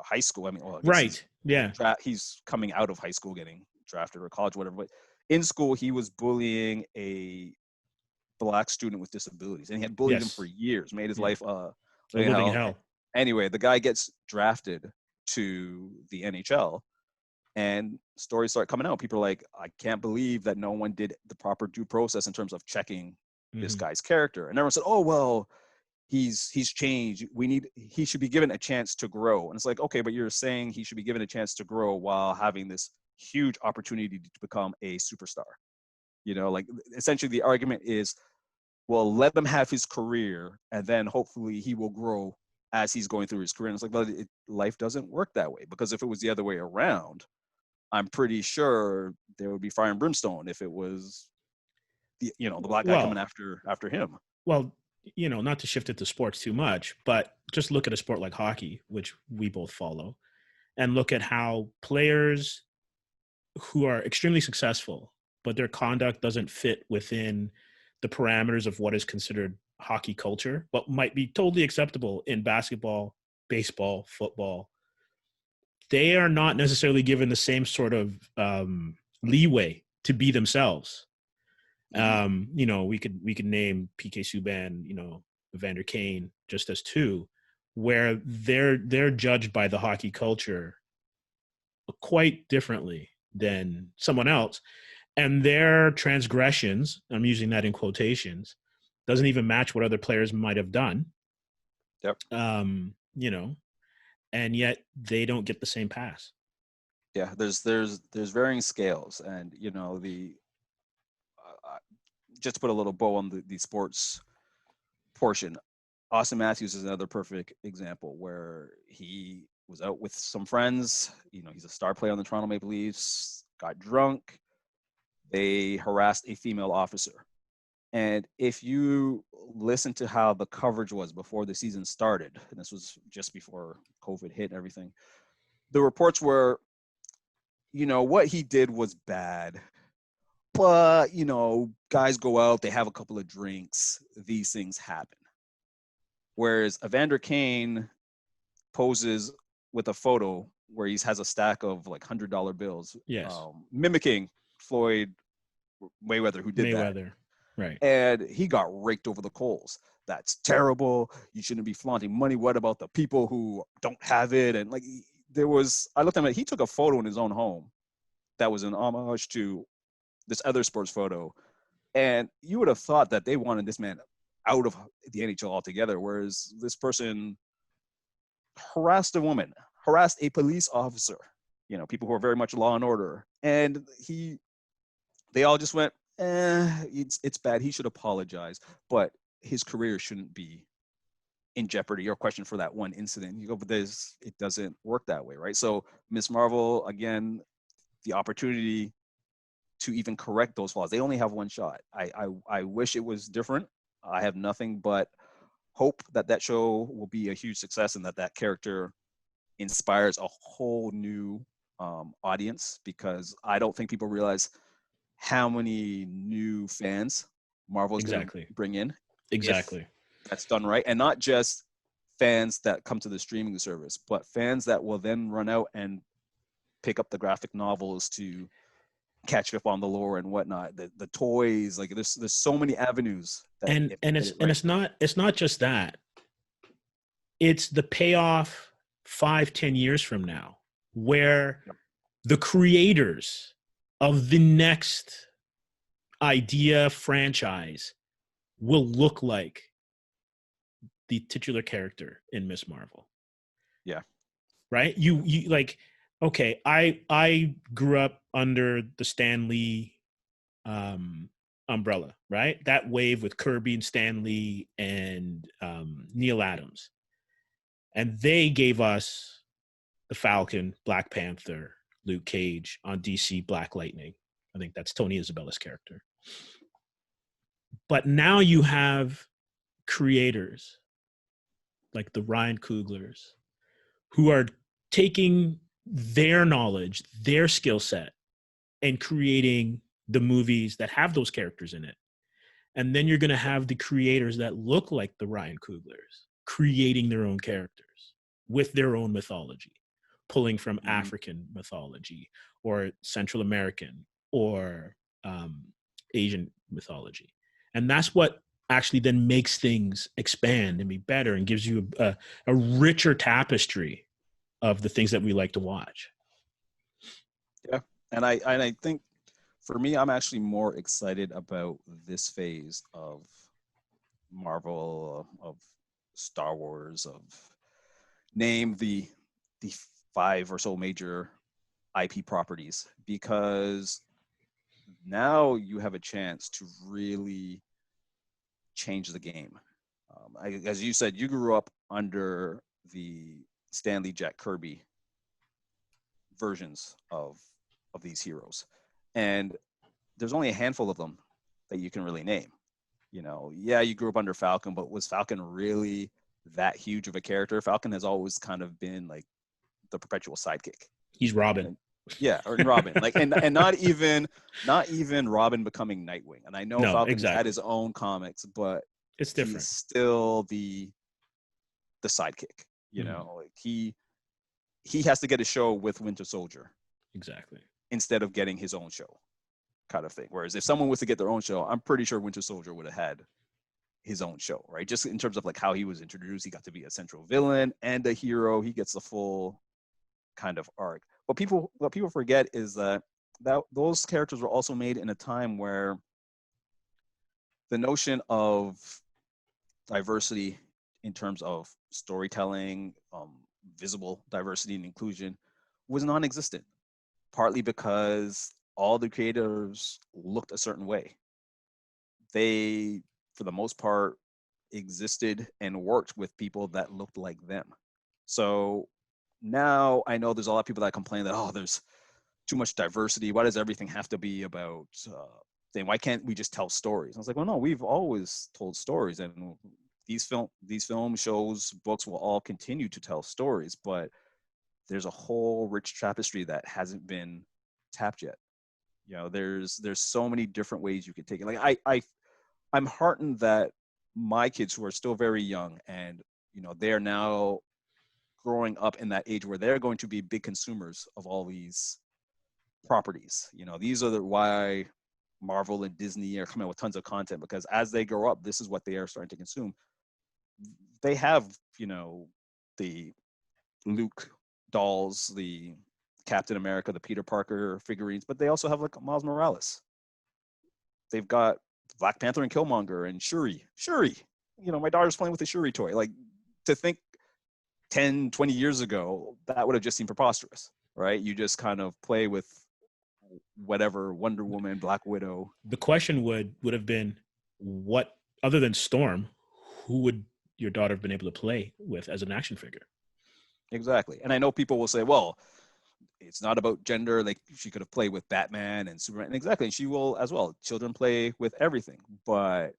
high school. I mean, well, I guess Right. Yeah. he's coming out of high school, getting drafted or college, whatever. But in school, he was bullying a black student with disabilities, and he had bullied him for Yes. years, made his Yeah. life A living living hell. hell. Anyway, the guy gets drafted to the NHL, and stories start coming out. People are like, I can't believe that no one did the proper due process in terms of checking this Hmm. guy's character. And everyone said, oh well, he's changed. He should be given a chance to grow. And it's like, okay, but you're saying he should be given a chance to grow while having this huge opportunity to become a superstar. Like essentially the argument is, well, let him have his career, and then hopefully he will grow as he's going through his career. And it's like, well, life doesn't work that way, because if it was the other way around, I'm pretty sure there would be fire and brimstone if it was the black guy coming Well, after him. well, not to shift it to sports too much, but just look at a sport like hockey, which we both follow, and look at how players who are extremely successful, but their conduct doesn't fit within the parameters of what is considered hockey culture, but might be totally acceptable in basketball, baseball, football. They are not necessarily given the same sort of leeway to be themselves. Mm-hmm. We could name PK Subban, Evander Kane, just as two, where they're judged by the hockey culture quite differently than someone else, and their transgressions, I'm using that in quotations, doesn't even match what other players might have done. Yep. And yet they don't get the same pass. Yeah. There's varying scales, and the just to put a little bow on the sports portion. Austin Matthews is another perfect example where he was out with some friends. He's a star player on the Toronto Maple Leafs, got drunk. They harassed a female officer. And if you listen to how the coverage was before the season started, and this was just before COVID hit and everything, the reports were, what he did was bad. But, guys go out, they have a couple of drinks, these things happen. Whereas Evander Kane poses with a photo where he has a stack of like $100 bills, Yes. mimicking Floyd Mayweather, who did that. Mayweather. Right. And he got raked over the coals. That's terrible. You shouldn't be flaunting money. What about the people who don't have it? And like, I looked at him, he took a photo in his own home that was an homage to this other sports photo. And you would have thought that they wanted this man out of the NHL altogether. Whereas this person harassed a woman, harassed a police officer, people who are very much law and order. And they all just went, it's bad. He should apologize, but his career shouldn't be in jeopardy or question for that one incident. You go, but it doesn't work that way, right? So Miss Marvel, again, the opportunity to even correct those flaws. They only have one shot. I wish it was different. I have nothing but hope that show will be a huge success and that character inspires a whole new audience, because I don't think people realize how many new fans Marvel is going to Exactly. bring in if Exactly. that's done right. And not just fans that come to the streaming service, but fans that will then run out and pick up the graphic novels to catch up on the lore and whatnot. The toys, like there's so many avenues that And if and they get it's it and right. it's not just that. It's the payoff 5-10 years from now, where Yep. the creators of the next idea franchise will look like the titular character in Miss Marvel. Yeah. Right? You like, okay, I grew up under the Stan Lee umbrella, right? That wave with Kirby and Stan Lee and Neil Adams. And they gave us the Falcon, Black Panther, Luke Cage on DC, Black Lightning. I think that's Tony Isabella's character. But now you have creators like the Ryan Cooglers who are taking their knowledge, their skill set, and creating the movies that have those characters in it. And then you're going to have the creators that look like the Ryan Cooglers creating their own characters with their own mythology, pulling from African mythology or Central American or Asian mythology. And that's what actually then makes things expand and be better and gives you a richer tapestry of the things that we like to watch. Yeah. And I think for me, I'm actually more excited about this phase of Marvel, of Star Wars, of name the 5 or so major IP properties, because now you have a chance to really change the game. As you said, you grew up under the Stanley Jack Kirby versions of these heroes, and there's only a handful of them that you can really name. Yeah, you grew up under Falcon, but was Falcon really that huge of a character? Falcon has always kind of been like the perpetual sidekick. He's Robin. Yeah, or Robin, like, and not even Robin becoming Nightwing. And I know No, Falcon has had exactly. his own comics, but It's he's different. still the sidekick. Like he has to get a show with Winter Soldier Exactly. instead of getting his own show, kind of thing. Whereas if someone was to get their own show, I'm pretty sure Winter Soldier would have had his own show, right? Just in terms of like how he was introduced, he got to be a central villain and a hero. He gets the full kind of arc. What people forget is that those characters were also made in a time where the notion of diversity in terms of storytelling, visible diversity and inclusion was non-existent, partly because all the creators looked a certain way. They, for the most part, existed and worked with people that looked like them. So now I know there's a lot of people that complain that, oh, there's too much diversity. Why does everything have to be about then why can't we just tell stories? I was like, well, no, we've always told stories, and these film shows, books will all continue to tell stories, but there's a whole rich tapestry that hasn't been tapped yet. There's so many different ways you could take it. Like I'm heartened that my kids, who are still very young, and they are now growing up in that age where they're going to be big consumers of all these properties. These are why Marvel and Disney are coming out with tons of content, because as they grow up, this is what they are starting to consume. They have, the Luke dolls, the Captain America, the Peter Parker figurines, but they also have like Miles Morales. They've got Black Panther and Killmonger and Shuri. My daughter's playing with the Shuri toy. Like, to think 10, 20 years ago, that would have just seemed preposterous, right? You just kind of play with whatever, Wonder Woman, Black Widow. The question would have been, what other than Storm, who would your daughter have been able to play with as an action figure? Exactly. And I know people will say, well, it's not about gender. Like, she could have played with Batman and Superman. And exactly. And she will as well. Children play with everything. But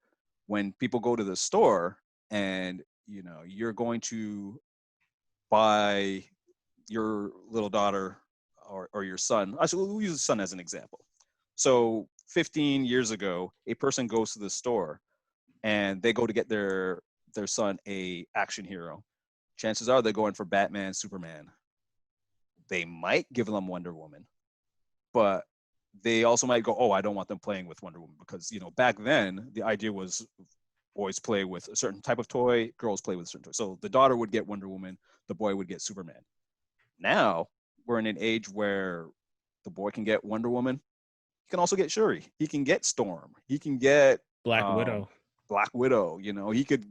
when people go to the store and, you're going to buy your little daughter or your son. Actually, we'll use the son as an example. So 15 years ago, a person goes to the store and they go to get their son a action hero. Chances are they're going for Batman, Superman. They might give them Wonder Woman, but they also might go, oh, I don't want them playing with Wonder Woman, because, you know, back then the idea was boys play with a certain type of toy, girls play with a certain toy. So the daughter would get Wonder Woman, the boy would get Superman. Now we're in an age where the boy can get Wonder Woman. He can also get Shuri. He can get Storm. He can get Black Widow. Black Widow. You know, he could,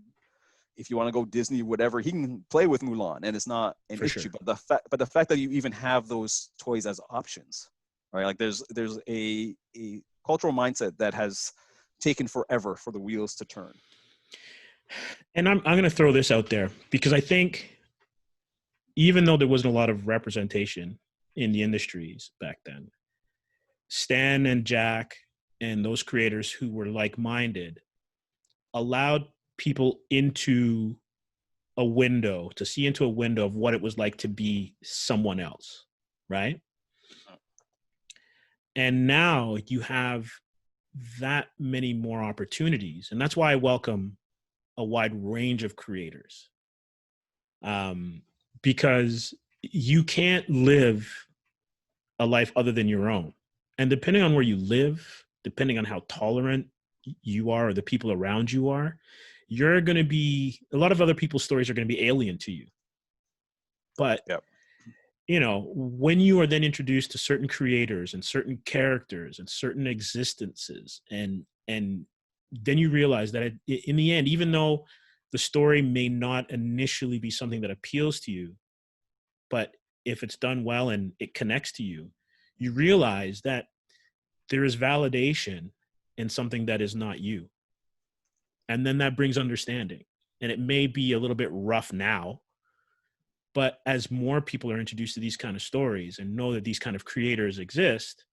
if you want to go Disney, whatever, he can play with Mulan, and it's not an For issue. sure. But the fact that you even have those toys as options, right? Like there's a cultural mindset that has taken forever for the wheels to turn. And I'm going to throw this out there because I think even though there wasn't a lot of representation in the industries back then, Stan and Jack and those creators who were like-minded allowed people into a window, to see into a window of what it was like to be someone else, right? And now you have that many more opportunities. And that's why I welcome a wide range of creators. Because you can't live a life other than your own. And depending on where you live, depending on how tolerant you are or the people around you are, you're going to be, a lot of other people's stories are going to be alien to you. But, Yep. you know, when you are then introduced to certain creators and certain characters and certain existences, and then you realize that in the end, even though the story may not initially be something that appeals to you, but if it's done well and it connects to you, you realize that there is validation in something that is not you. And then that brings understanding. And it may be a little bit rough now, but as more people are introduced to these kind of stories and know that these kind of creators exist,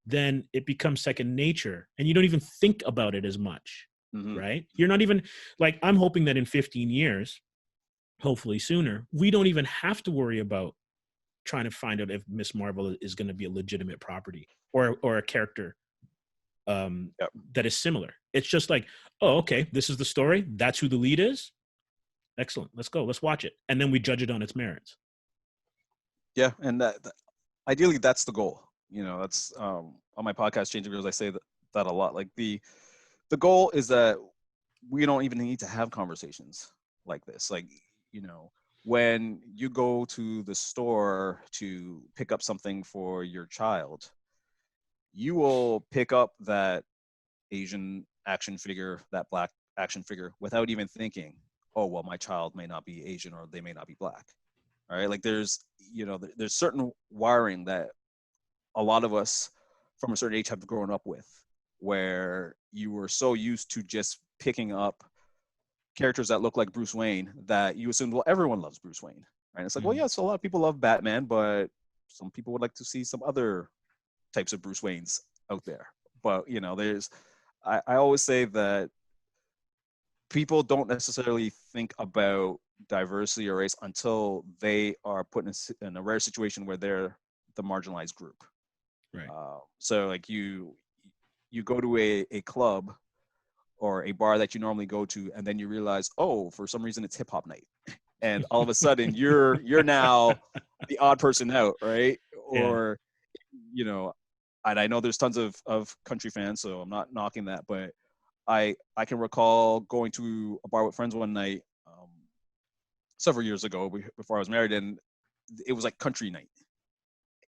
then it becomes second nature and you don't even think about it as much, right? You're not even, like, I'm hoping that in 15 years, hopefully sooner, we don't even have to worry about trying to find out if Miss Marvel is going to be a legitimate property or a character that is similar. It's just like, oh, okay, this is the story. That's who the lead is. Excellent. Let's go. Let's watch it. And then we judge it on its merits. Yeah. And that ideally that's the goal. You know, that's on my podcast, Changing Girls, I say that a lot. Like the goal is that we don't even need to have conversations like this. Like, you know, when you go to the store to pick up something for your child, you will pick up that Asian action figure, that Black action figure, without even thinking, oh, well, my child may not be Asian or they may not be Black. All right. Like there's certain wiring that a lot of us from a certain age have grown up with, where you were so used to just picking up characters that look like Bruce Wayne that you assumed, well, everyone loves Bruce Wayne. Right. It's like, well, yes, a lot of people love Batman, but some people would like to see some other types of Bruce Waynes out there. But, you know, I always say that people don't necessarily think about diversity or race until they are put in a rare situation where they're the marginalized group. Right. So like you go to a club or a bar that you normally go to, and then you realize, oh, for some reason it's hip hop night. And all of a sudden you're now the odd person out, right? Or, you know, and I know there's tons of country fans, so I'm not knocking that, but I can recall going to a bar with friends one night several years ago before I was married, and it was like country night,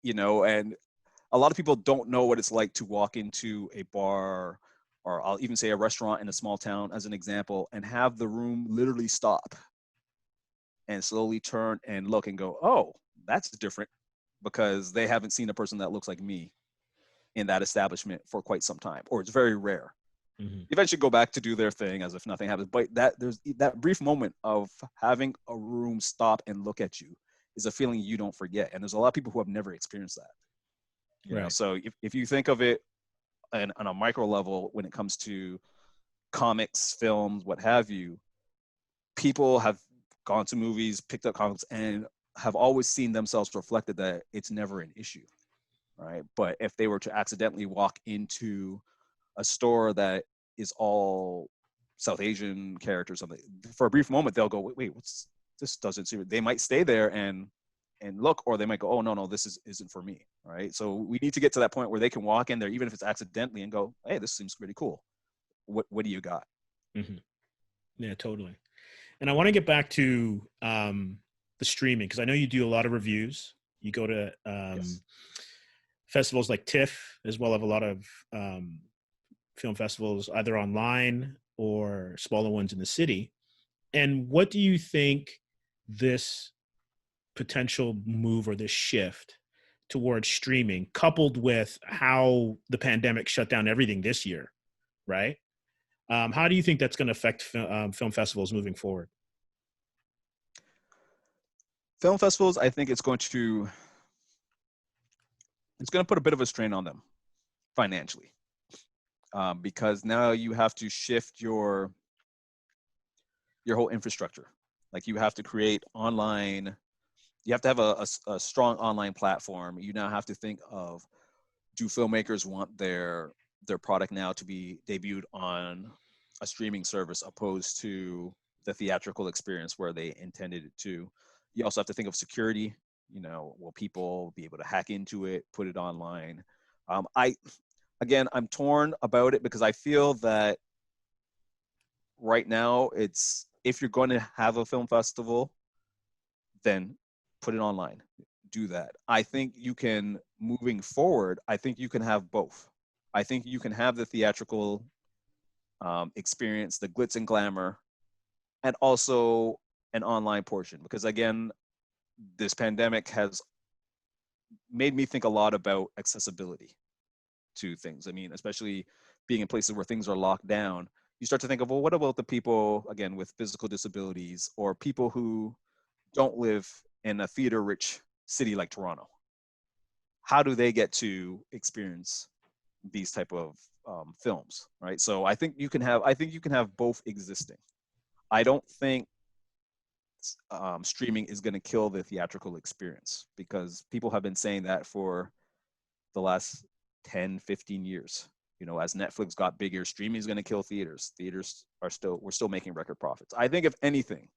you know, and a lot of people don't know what it's like to walk into a bar, or I'll even say a restaurant in a small town as an example, and have the room literally stop and slowly turn and look and go, oh, that's different, because they haven't seen a person that looks like me in that establishment for quite some time, or it's very rare. Eventually go back to do their thing as if nothing happened. But there's that brief moment of having a room stop and look at you is a feeling you don't forget. And there's a lot of people who have never experienced that. You know, so if you think of it on a micro level, when it comes to comics, films, what have you, people have gone to movies, picked up comics, and have always seen themselves reflected that it's never an issue, right? But if they were to accidentally walk into a store that is all South Asian characters, something, for a brief moment they'll go, wait, what's this? Doesn't seem. They might stay there and look, or they might go, oh no, this isn't for me, right? So we need to get to that point where they can walk in there, even if it's accidentally, and go, hey, this seems pretty cool. What do you got? Mm-hmm. Yeah, totally. And I want to get back to the streaming, because I know you do a lot of reviews. You go to Yes. festivals like TIFF, as well as a lot of film festivals, either online or smaller ones in the city. And what do you think this potential move or this shift towards streaming, coupled with how the pandemic shut down everything this year, right? How do you think that's going to affect film festivals moving forward? Film festivals, I think it's going to put a bit of a strain on them financially, because now you have to shift your whole infrastructure. Like you have to create online, you have to have a strong online platform. You now have to think of, do filmmakers want their product now to be debuted on a streaming service opposed to the theatrical experience where they intended it to? You also have to think of security. Will people be able to hack into it, put it online? I'm torn about it, because I feel that right now, it's, if you're going to have a film festival, then put it online. Do that. I think you can, moving forward, I think you can have both. I think you can have the theatrical experience, the glitz and glamour, and also an online portion. Because again, this pandemic has made me think a lot about accessibility to things. I mean, especially being in places where things are locked down, you start to think of, well, what about the people, again, with physical disabilities, or people who don't live in a theater rich city like Toronto? How do they get to experience these type of films, right? So I think you can have both existing. I don't think streaming is going to kill the theatrical experience, because people have been saying that for the last 10, 15 years. As Netflix got bigger, streaming is going to kill theaters. We're still making record profits. I think, if anything,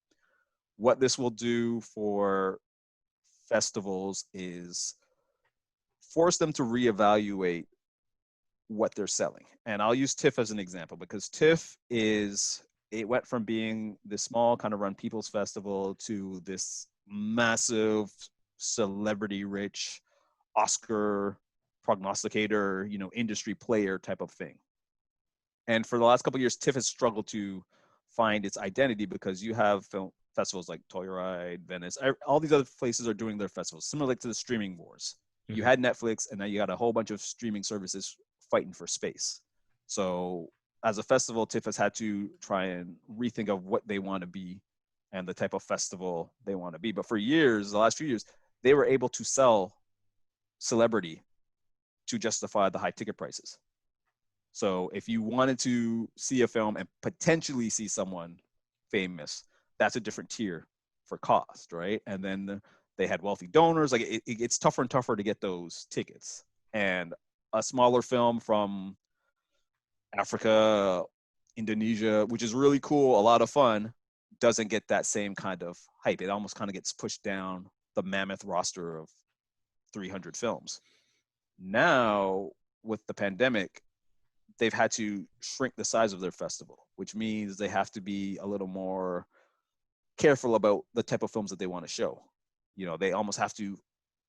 what this will do for festivals is force them to reevaluate what they're selling. And I'll use TIFF as an example, because it went from being this small kind of run people's festival to this massive, celebrity rich, Oscar prognosticator, industry player type of thing. And for the last couple of years, TIFF has struggled to find its identity, because you have film festivals like Telluride, Venice, all these other places are doing their festivals, similar to the streaming wars. You Mm-hmm. had Netflix, and now you got a whole bunch of streaming services fighting for space. So as a festival, TIFF has had to try and rethink of what they want to be and the type of festival they want to be. But for years, the last few years, they were able to sell celebrity to justify the high ticket prices. So if you wanted to see a film and potentially see someone famous, that's a different tier for cost, right? And then they had wealthy donors. Like it's tougher and tougher to get those tickets. And a smaller film from Africa, Indonesia, which is really cool, a lot of fun, doesn't get that same kind of hype. It almost kind of gets pushed down the mammoth roster of 300 films. Now, with the pandemic, they've had to shrink the size of their festival, which means they have to be a little more careful about the type of films that they want to show. They almost have to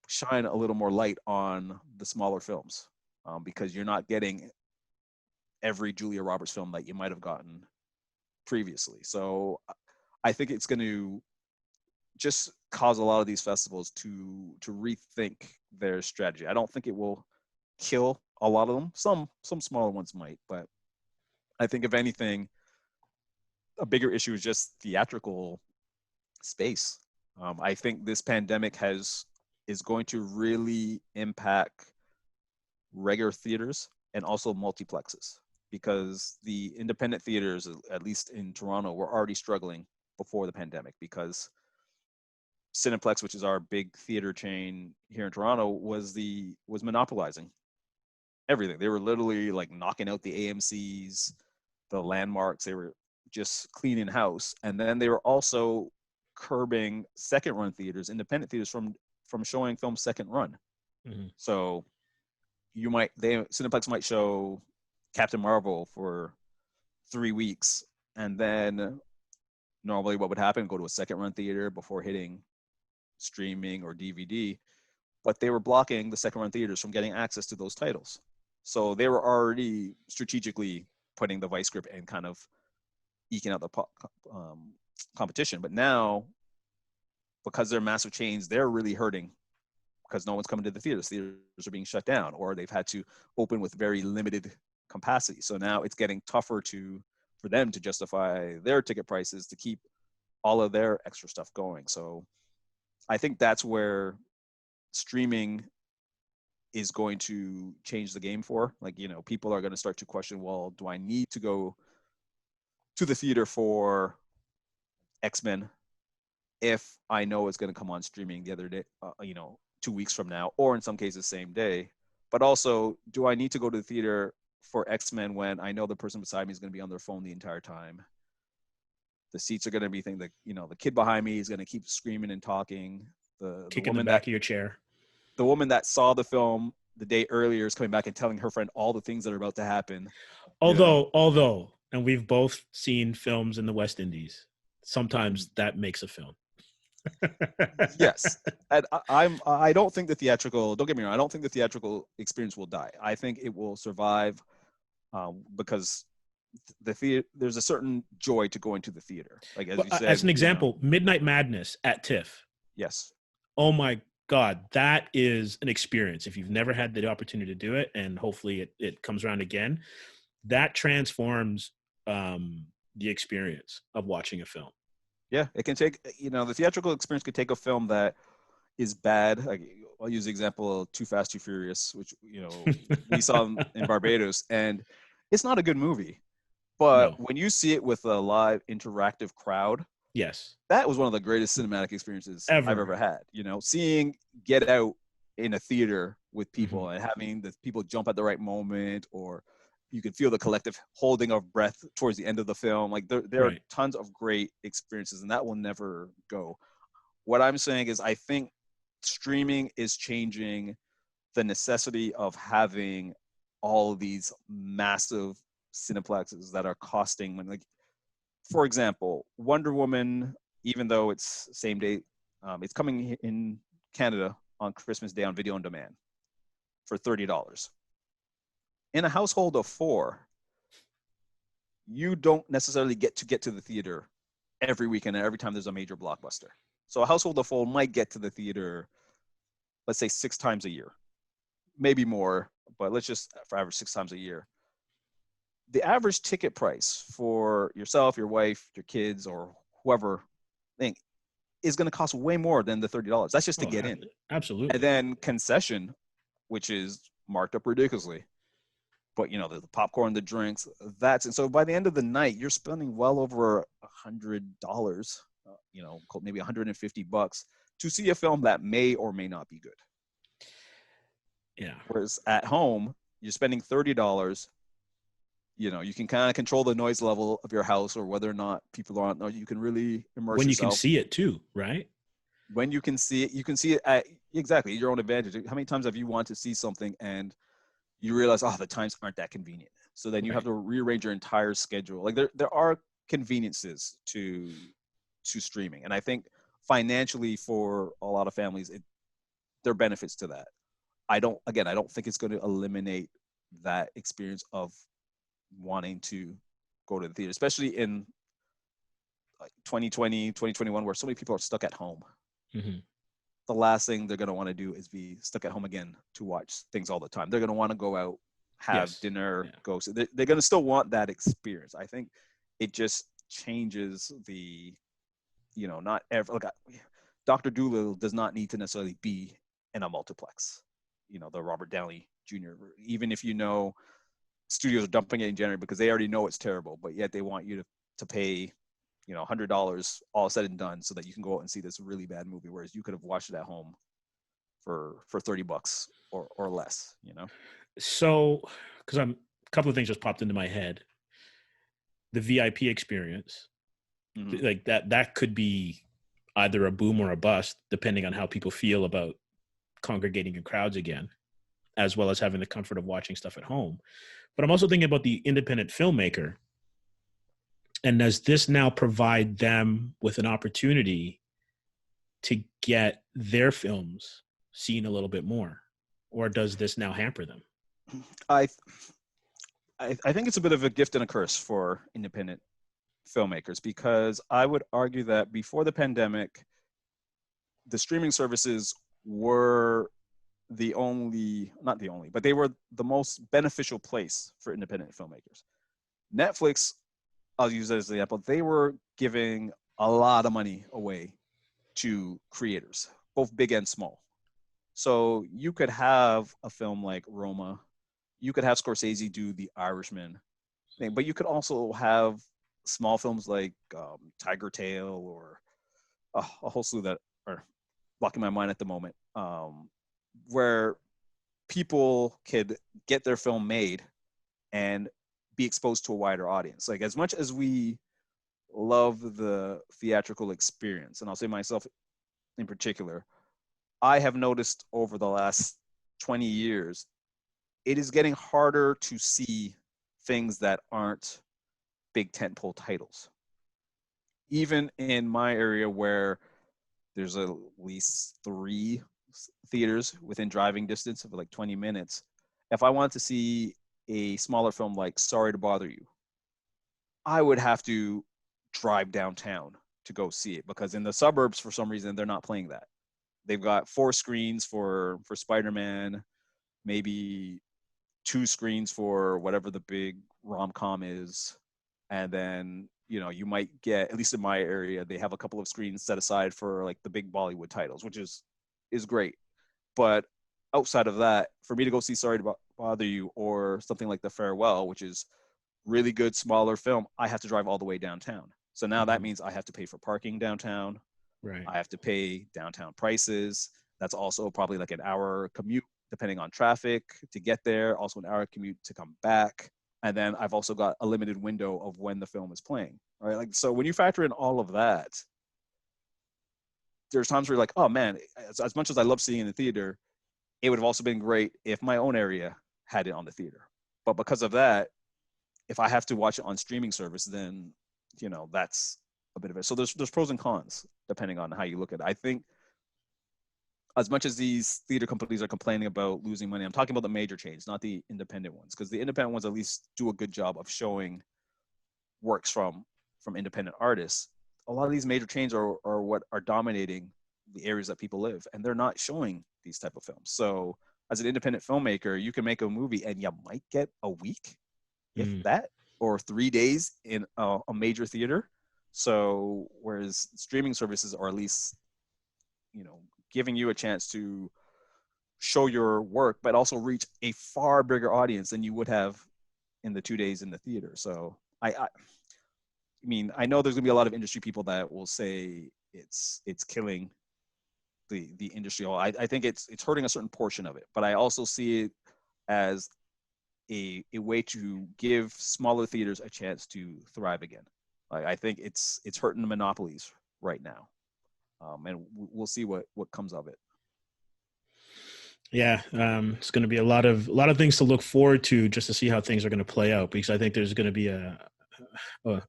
shine a little more light on the smaller films, because you're not getting every Julia Roberts film that you might have gotten previously. So I think it's going to just cause a lot of these festivals to rethink their strategy. I don't think it will kill a lot of them. Some smaller ones might, but I think, if anything, a bigger issue is just theatrical space. I think this pandemic is going to really impact regular theaters and also multiplexes, because the independent theaters, at least in Toronto, were already struggling before the pandemic, because Cineplex, which is our big theater chain here in Toronto, was monopolizing everything. They were literally like knocking out the AMCs, the landmarks. They were just cleaning house, and then they were also curbing second run theaters, independent theaters from showing films second run. Mm-hmm. So Cineplex might show Captain Marvel for 3 weeks, and then normally what would happen, go to a second run theater before hitting streaming or DVD, but they were blocking the second run theaters from getting access to those titles. So they were already strategically putting the vice grip and kind of eking out the competition. But now, because they're massive chains, they're really hurting because no one's coming to the theaters. Theaters are being shut down, or they've had to open with very limited capacity. So now it's getting tougher for them to justify their ticket prices to keep all of their extra stuff going. So I think that's where streaming is going to change the game for. Like, people are going to start to question, well, do I need to go to the theater for X-Men if I know it's going to come on streaming the other day, 2 weeks from now, or in some cases same day? But also, do I need to go to the theater for X-Men when I know the person beside me is going to be on their phone the entire time? The seats are going to be things that, the kid behind me is going to keep screaming and talking. The Kicking woman the back of your chair. The woman that saw the film the day earlier is coming back and telling her friend all the things that are about to happen. Although, and we've both seen films in the West Indies, sometimes that makes a film. Yes. And I don't think the theatrical, don't get me wrong, I don't think the theatrical experience will die. I think it will survive because there's a certain joy to going to the theater. Like, as you said. As an example, Midnight Madness at TIFF. Yes. Oh my God, that is an experience. If you've never had the opportunity to do it, and hopefully it comes around again, that transforms the experience of watching a film. Yeah, it can take, the theatrical experience could take a film that is bad. Like, I'll use the example of Too Fast, Too Furious, which, we saw in Barbados, and it's not a good movie. But when you see it with a live interactive crowd, yes, that was one of the greatest cinematic experiences I've ever had. Seeing Get Out in a theater with people and having the people jump at the right moment, or you could feel the collective holding of breath towards the end of the film. Like, there are tons of great experiences, and that will never go. What I'm saying is, I think streaming is changing the necessity of having all of these massive cineplexes that are costing, like, for example, Wonder Woman, even though it's same day, it's coming in Canada on Christmas Day on video on demand for $30. In a household of 4, you don't necessarily get to the theater every weekend and every time there's a major blockbuster. So a household of 4 might get to the theater, let's say 6 times a year, maybe more, but let's just for average 6 times a year. The average ticket price for yourself, your wife, your kids, or whoever is going to cost way more than the $30. That's just to get in. Absolutely. And then concession, which is marked up ridiculously. But, the popcorn, the drinks, and so by the end of the night, you're spending well over $100, maybe $150 to see a film that may or may not be good. Yeah. Whereas at home, you're spending $30. You can kind of control the noise level of your house, or whether or not people are on. You can really immerse when yourself. You can see it too, right? When you can see it, at exactly your own advantage. How many times have you wanted to see something and you realize, the times aren't that convenient? So then you have to rearrange your entire schedule. Like, there are conveniences to streaming, and I think financially for a lot of families, there are benefits to that. I don't think it's going to eliminate that experience of wanting to go to the theater, especially in like 2020, 2021, where so many people are stuck at home. The last thing they're going to want to do is be stuck at home again to watch things all the time. They're going to want to go out, have dinner, go. So they're going to still want that experience. I think it just changes the, not ever. Like, Dr. Dolittle does not need to necessarily be in a multiplex. The Robert Downey Jr. Even if studios are dumping it in January because they already know it's terrible, but yet they want you to pay, $100 all said and done so that you can go out and see this really bad movie, whereas you could have watched it at home for $30 or less. So, because a couple of things just popped into my head. The VIP experience, Mm-hmm. like that could be either a boom or a bust, depending on how people feel about congregating in crowds again, as well as having the comfort of watching stuff at home. But I'm also thinking about the independent filmmaker. And does this now provide them with an opportunity to get their films seen a little bit more? Or does this now hamper them? I think it's a bit of a gift and a curse for independent filmmakers, because I would argue that before the pandemic, the streaming services were not the only, but they were the most beneficial place for independent filmmakers. Netflix, I'll use that as an example, they were giving a lot of money away to creators, both big and small. So you could have a film like Roma, you could have Scorsese do The Irishman, but you could also have small films like Tiger Tail or a whole slew that are blocking my mind at the moment, where people could get their film made and be exposed to a wider audience. Like, as much as we love the theatrical experience, and I'll say myself in particular, I have noticed over the last 20 years, it is getting harder to see things that aren't big tentpole titles. Even in my area, where there's at least 3 theaters within driving distance of like 20 minutes, if I wanted to see a smaller film like Sorry to Bother You, I would have to drive downtown to go see it, because in the suburbs, for some reason, they're not playing that. They've got 4 screens for Spider-Man, maybe 2 screens for whatever the big rom-com is. And then, you might get, at least in my area, they have a couple of screens set aside for like the big Bollywood titles, which is great. But outside of that, for me to go see Sorry to Bother You or something like The Farewell, which is really good, smaller film, I have to drive all the way downtown. So now that means I have to pay for parking downtown. Right. I have to pay downtown prices. That's also probably like an hour commute, depending on traffic, to get there. Also an hour commute to come back. And then I've also got a limited window of when the film is playing. Right. Like, so when you factor in all of that, there's times where you're like, oh man, as much as I love seeing in the theater, it would have also been great if my own area had it on the theater. But because of that, if I have to watch it on streaming service, then, that's a bit of it. So there's pros and cons depending on how you look at it. I think as much as these theater companies are complaining about losing money, I'm talking about the major chains, not the independent ones, because the independent ones at least do a good job of showing works from independent artists. A lot of these major chains are what are dominating the areas that people live, and they're not showing these type of films. So as an independent filmmaker, you can make a movie and you might get a week, if that, or 3 days in a major theater. So whereas streaming services are at least, giving you a chance to show your work, but also reach a far bigger audience than you would have in the 2 days in the theater. So I mean, I know there's gonna be a lot of industry people that will say it's killing the industry. I think it's hurting a certain portion of it, but I also see it as a way to give smaller theaters a chance to thrive again. I think it's hurting the monopolies right now, and we'll see what comes of it. Yeah, it's going to be a lot of things to look forward to, just to see how things are going to play out, because I think there's going to be a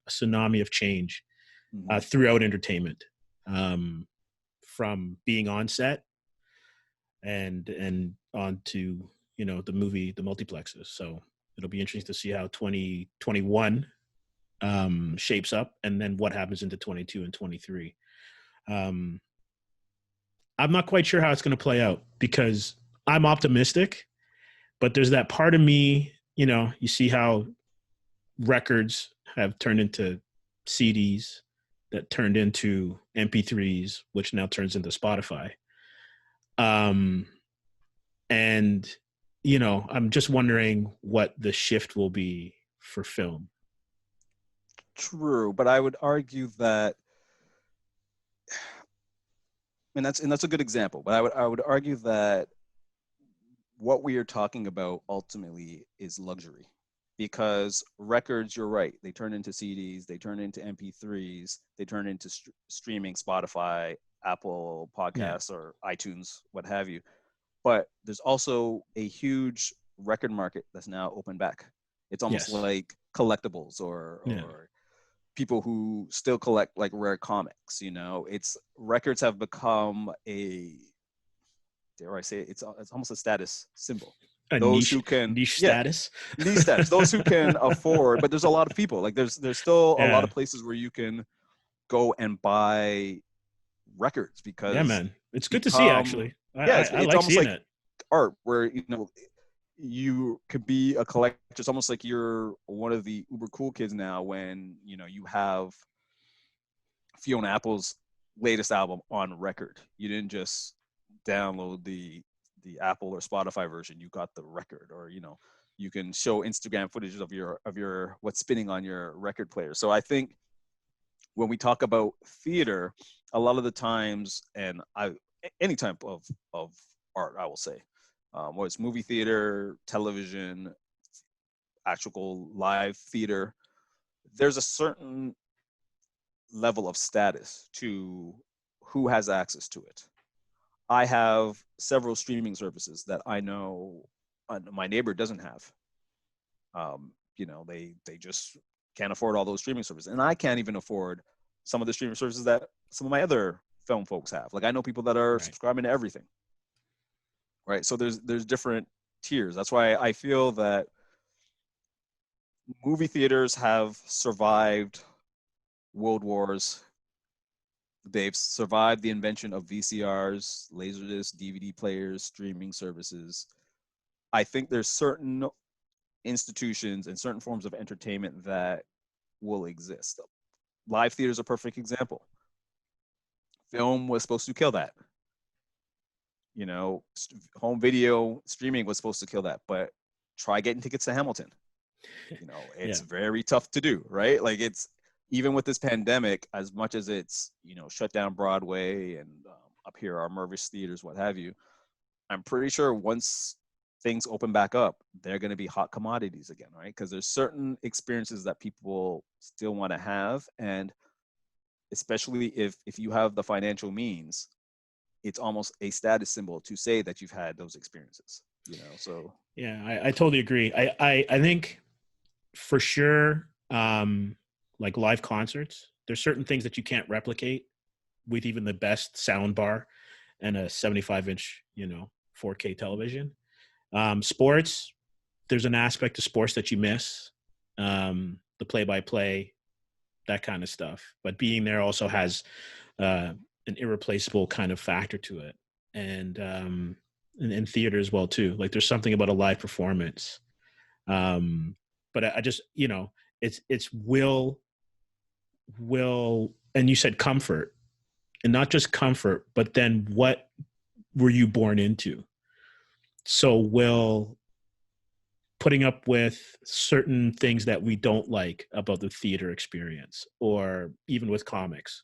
tsunami of change throughout entertainment, from being on set and on to the multiplexes. So it'll be interesting to see how 2021 shapes up, and then what happens into 22 and 23. I'm not quite sure how it's going to play out, because I'm optimistic, but there's that part of me, you see how records have turned into CDs, that turned into MP3s, which now turns into Spotify. And, I'm just wondering what the shift will be for film. True, but I would argue that, and that's a good example. But I would argue that what we are talking about ultimately is luxury, because records, you're right, they turn into CDs, they turn into MP3s, they turn into streaming, Spotify, Apple Yeah. Podcasts, or iTunes, what have you. But there's also a huge record market that's now open back. It's almost Yes. like collectibles, Yeah. or people who still collect like rare comics. It's records have become a, dare I say it, it's almost a status symbol. A Those niche who can, niche yeah, status. niche status. Those who can afford, but there's a lot of people. Like there's still a lot Yeah. of places where you can go and buy records, Yeah, because man. It's good to see become, actually. I yeah, I, it's I it's like almost seeing like it. art, where you could be a collector. It's almost like you're one of the uber cool kids now when you have Fiona Apple's latest album on record. You didn't just download the Apple or Spotify version. You got the record, or you can show Instagram footage of your what's spinning on your record player. So I think when we talk about theater, a lot of the times, and any type of art, I will say, whether it's movie theater, television, actual live theater, there's a certain level of status to who has access to it. I have several streaming services that I know my neighbor doesn't have. They just can't afford all those streaming services, and I can't even afford some of the streaming services that some of my other film folks have. Like I know people that are Right. subscribing to everything, right? So there's different tiers. That's why I feel that movie theaters have survived world wars. They've survived the invention of VCRs, Laserdisc, DVD players, streaming services. I think there's certain institutions and certain forms of entertainment that will exist. Live theater is a perfect example. Film was supposed to kill that. Home video streaming was supposed to kill that. But try getting tickets to Hamilton. It's Yeah. very tough to do, right? Like it's, even with this pandemic, as much as it's shut down Broadway and up here our Mervis theaters, what have you. I'm pretty sure once things open back up, they're going to be hot commodities again, right? Because there's certain experiences that people still want to have, and especially if you have the financial means, it's almost a status symbol to say that you've had those experiences. So Yeah, I totally agree. I think for sure, like live concerts, there's certain things that you can't replicate with even the best sound bar and a 75-inch, 4K television. Sports, there's an aspect to sports that you miss, the play-by-play, that kind of stuff. But being there also has an irreplaceable kind of factor to it, and in theater as well too. Like there's something about a live performance. But I just, it's will, and you said comfort, and not just comfort, but then what were you born into? So will putting up with certain things that we don't like about the theater experience, or even with comics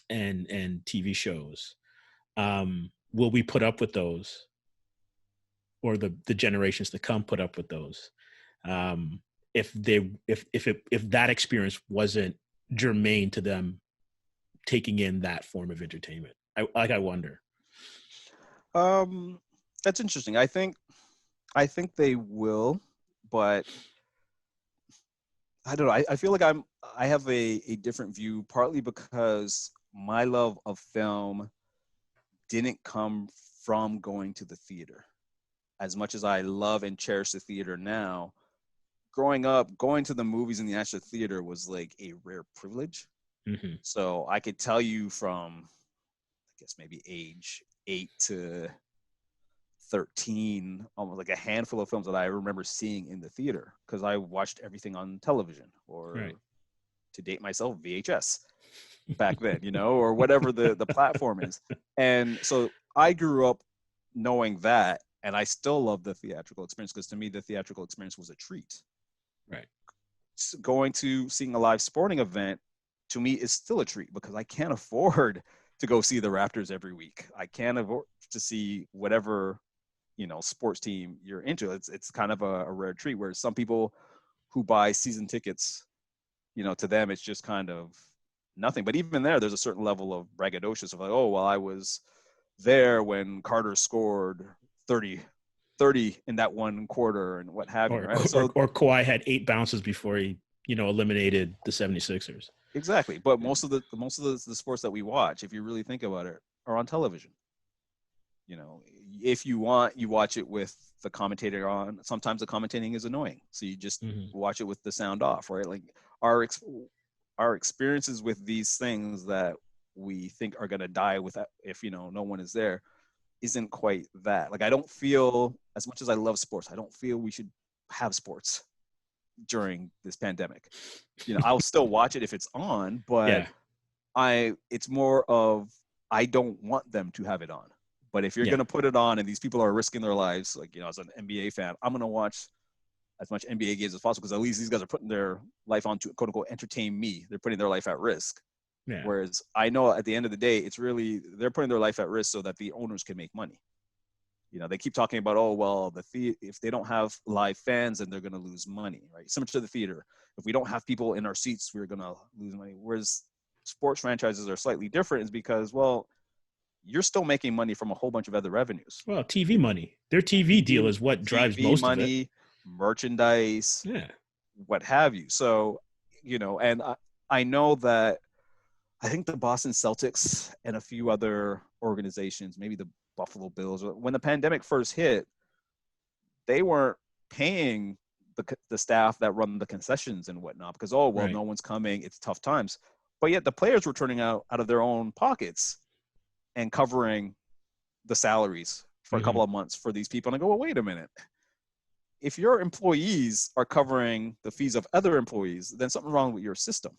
and TV shows, will we put up with those, or the generations to come put up with those, if that experience wasn't germane to them taking in that form of entertainment? I wonder. um, that's interesting. I think they will, but I don't know. I feel like I have a different view, partly because my love of film didn't come from going to the theater. As much as I love and cherish the theater now, growing up, going to the movies in the actual theater was like a rare privilege. Hmm. So I could tell you from, I guess, maybe age 8 to 13, almost like a handful of films that I remember seeing in the theater, because I watched everything on television, Right. or, to date myself, VHS back then, or whatever the platform is. And so I grew up knowing that, and I still love the theatrical experience, because to me the theatrical experience was a treat. Right. going to seeing a live sporting event to me is still a treat because I can't afford to go see the Raptors every week. I can't afford to see whatever, sports team you're into. It's kind of a rare treat, whereas some people who buy season tickets, to them it's just kind of nothing. But even there's a certain level of braggadocious of like, oh, well, I was there when Carter scored 30 in that one quarter and what have you, right? So Or Kawhi had 8 bounces before he, eliminated the 76ers. exactly. But most of the sports that we watch, if you really think about it, are on television. If you want, you watch it with the commentator on. Sometimes the commentating is annoying, so you just watch it with the sound off, right? Like our experiences with these things that we think are going to die with if no one is there isn't quite that. Like I don't feel, as much as I love sports, I don't feel we should have sports during this pandemic. I'll still watch it if it's on, but Yeah. it's more of, I don't want them to have it on. But if you're Yeah. going to put it on and these people are risking their lives, like, as an NBA fan, I'm going to watch as much NBA games as possible because at least these guys are putting their life on to, quote unquote, entertain me. They're putting their life at risk. Yeah. Whereas I know at the end of the day, it's really, they're putting their life at risk so that the owners can make money. They keep talking about, oh, well, if they don't have live fans, then they're going to lose money, right? Similar to the theater. If we don't have people in our seats, we're going to lose money. Whereas sports franchises are slightly different is because, well, you're still making money from a whole bunch of other revenues. Well, TV money. Their TV deal is what drives TV most of it. money, merchandise, Yeah. what have you. So, and I know that I think the Boston Celtics and a few other organizations, maybe the Buffalo Bills, when the pandemic first hit, they weren't paying the staff that run the concessions and whatnot because, oh, well, Right. no one's coming. It's tough times. But yet the players were turning out of their own pockets and covering the salaries for a couple of months for these people. And I go, well, wait a minute. If your employees are covering the fees of other employees, then something's wrong with your system.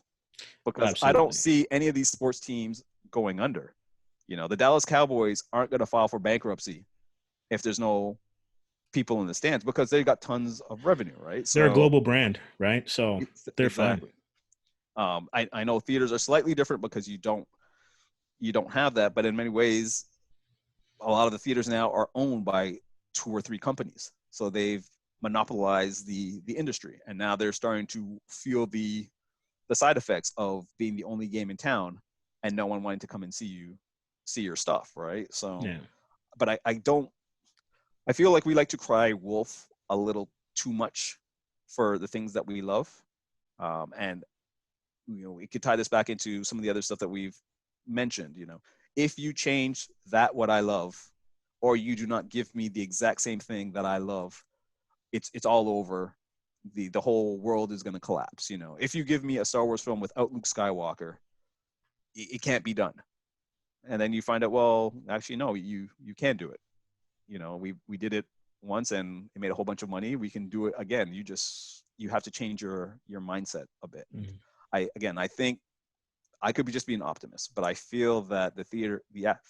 Because Absolutely. I don't see any of these sports teams going under. The Dallas Cowboys aren't going to file for bankruptcy if there's no people in the stands because they got tons of revenue, right? So they're a global brand, right? So they're exactly. fine. I know theaters are slightly different because you don't have that, but in many ways, a lot of the theaters now are owned by 2 or 3 companies. So they've monopolized the industry, and now they're starting to feel the side effects of being the only game in town and no one wanting to come and see your stuff, right? So, Yeah. but I feel like we like to cry wolf a little too much for the things that we love. And, we could tie this back into some of the other stuff that we've mentioned. If you change that, what I love, or you do not give me the exact same thing that I love, it's all over. The whole world is going to collapse. If you give me a Star Wars film without Luke Skywalker, it can't be done. And then you find out, well, actually, no, you can do it. We did it once and it made a whole bunch of money. We can do it again. You have to change your mindset a bit. I think I could be just being an optimist, but I feel that the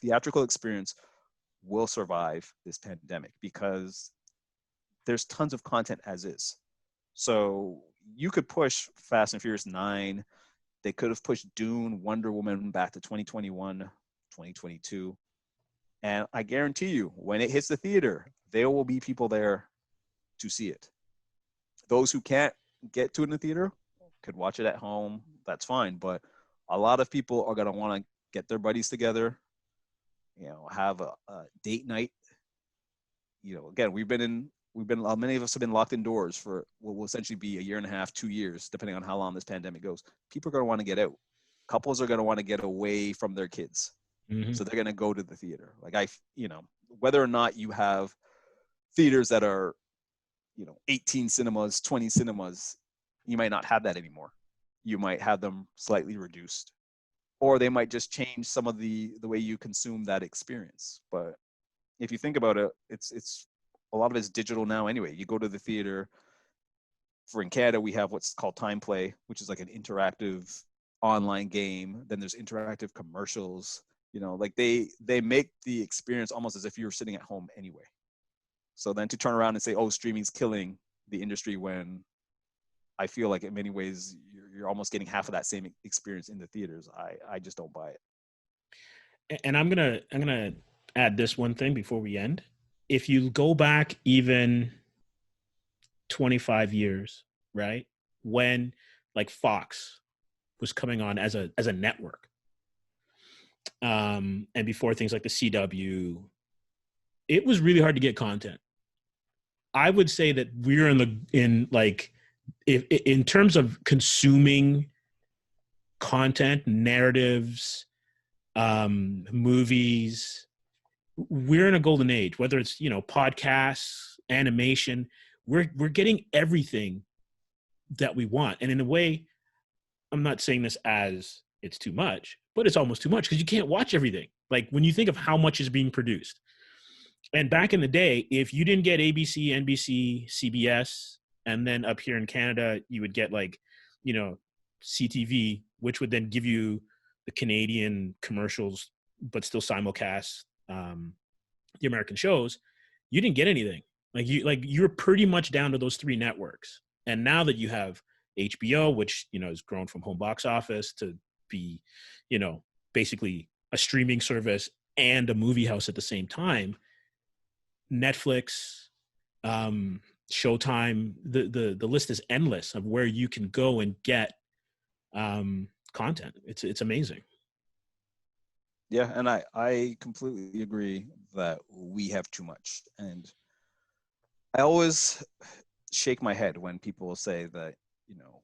theatrical experience will survive this pandemic because there's tons of content as is. So you could push Fast and Furious 9. They could have pushed Dune, Wonder Woman back to 2021, 2022. And I guarantee you, when it hits the theater, there will be people there to see it. Those who can't get to it in the theater could watch it at home. That's fine. But a lot of people are going to want to get their buddies together, have a date night. Again, many of us have been locked indoors for what will essentially be a year and a half, 2 years, depending on how long this pandemic goes. People are going to want to get out. Couples are going to want to get away from their kids. So they're going to go to the theater. Like whether or not you have theaters that are, 18 cinemas, 20 cinemas, you might not have that anymore. You might have them slightly reduced, or they might just change some of the way you consume that experience. But if you think about it, it's a lot of it's digital now anyway. You go to the theater. In Canada, we have what's called Time Play, which is like an interactive online game. Then there's interactive commercials. Like they make the experience almost as if you were sitting at home anyway. So then to turn around and say, oh, streaming's killing the industry when I feel like in many ways you're almost getting half of that same experience in the theaters. I just don't buy it. And I'm gonna add this one thing before we end. If you go back even 25 years, right, when like Fox was coming on as a network, and before things like the CW, it was really hard to get content. I would say that we're in like, if in terms of consuming content, narratives, movies, we're in a golden age. Whether it's, you know, podcasts, animation, we're getting everything that we want. And in a way, I'm not saying this as it's too much, but it's almost too much because you can't watch everything. Like when you think of how much is being produced. And back in the day, if you didn't get ABC, NBC, CBS, and then up here in Canada, you would get like, you know, CTV, which would then give you the Canadian commercials, but still simulcast the American shows. You didn't get anything. Like you're pretty much down to those three networks. And now that you have HBO, which, you know, has grown from home box office to be, you know, basically a streaming service and a movie house at the same time, Netflix, Showtime, the list is endless of where you can go and get content. It's amazing. Yeah, and I completely agree that we have too much. And I always shake my head when people say that, you know,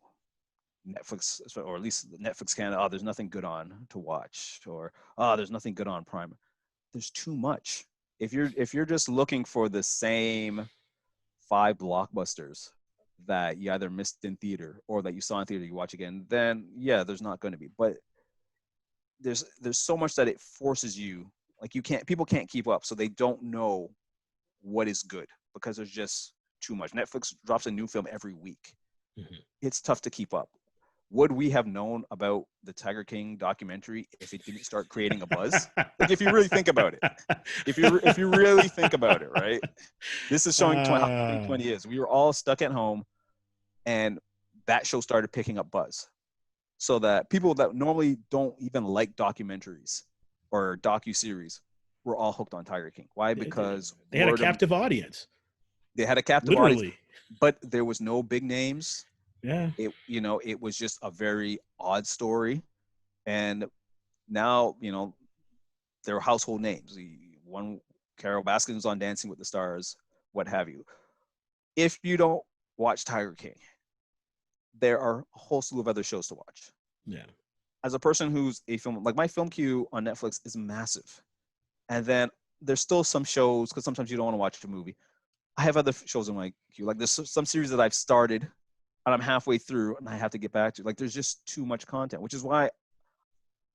Netflix, or at least Netflix Canada, oh, there's nothing good on to watch, or oh, there's nothing good on Prime. There's too much. If you're just looking for the same 5 blockbusters that you either missed in theater or that you saw in theater you watch again, then yeah, there's not going to be. But there's so much that it forces you, like people can't keep up, so they don't know what is good because there's just too much. Netflix drops a new film every week. Mm-hmm. It's tough to keep up. Would we have known about the Tiger King documentary if it didn't start creating a buzz? Like, if you really think about it, if you really think about it, right? This is showing how 2020 is. We were all stuck at home, and that show started picking up buzz, so that people that normally don't even like documentaries or docu-series were all hooked on Tiger King. Why? Because they had a captive audience. They had a captive Literally. audience, but there was no big names. Yeah. It was just a very odd story. And now, they're household names. One, Carol Baskin's on Dancing with the Stars, what have you. If you don't watch Tiger King, there are a whole slew of other shows to watch. Yeah. As a person who's like my film queue on Netflix is massive. And then there's still some shows, because sometimes you don't want to watch a movie. I have other shows in my queue. Like there's some series that I've started and I'm halfway through and I have to get back to. Like there's just too much content, which is why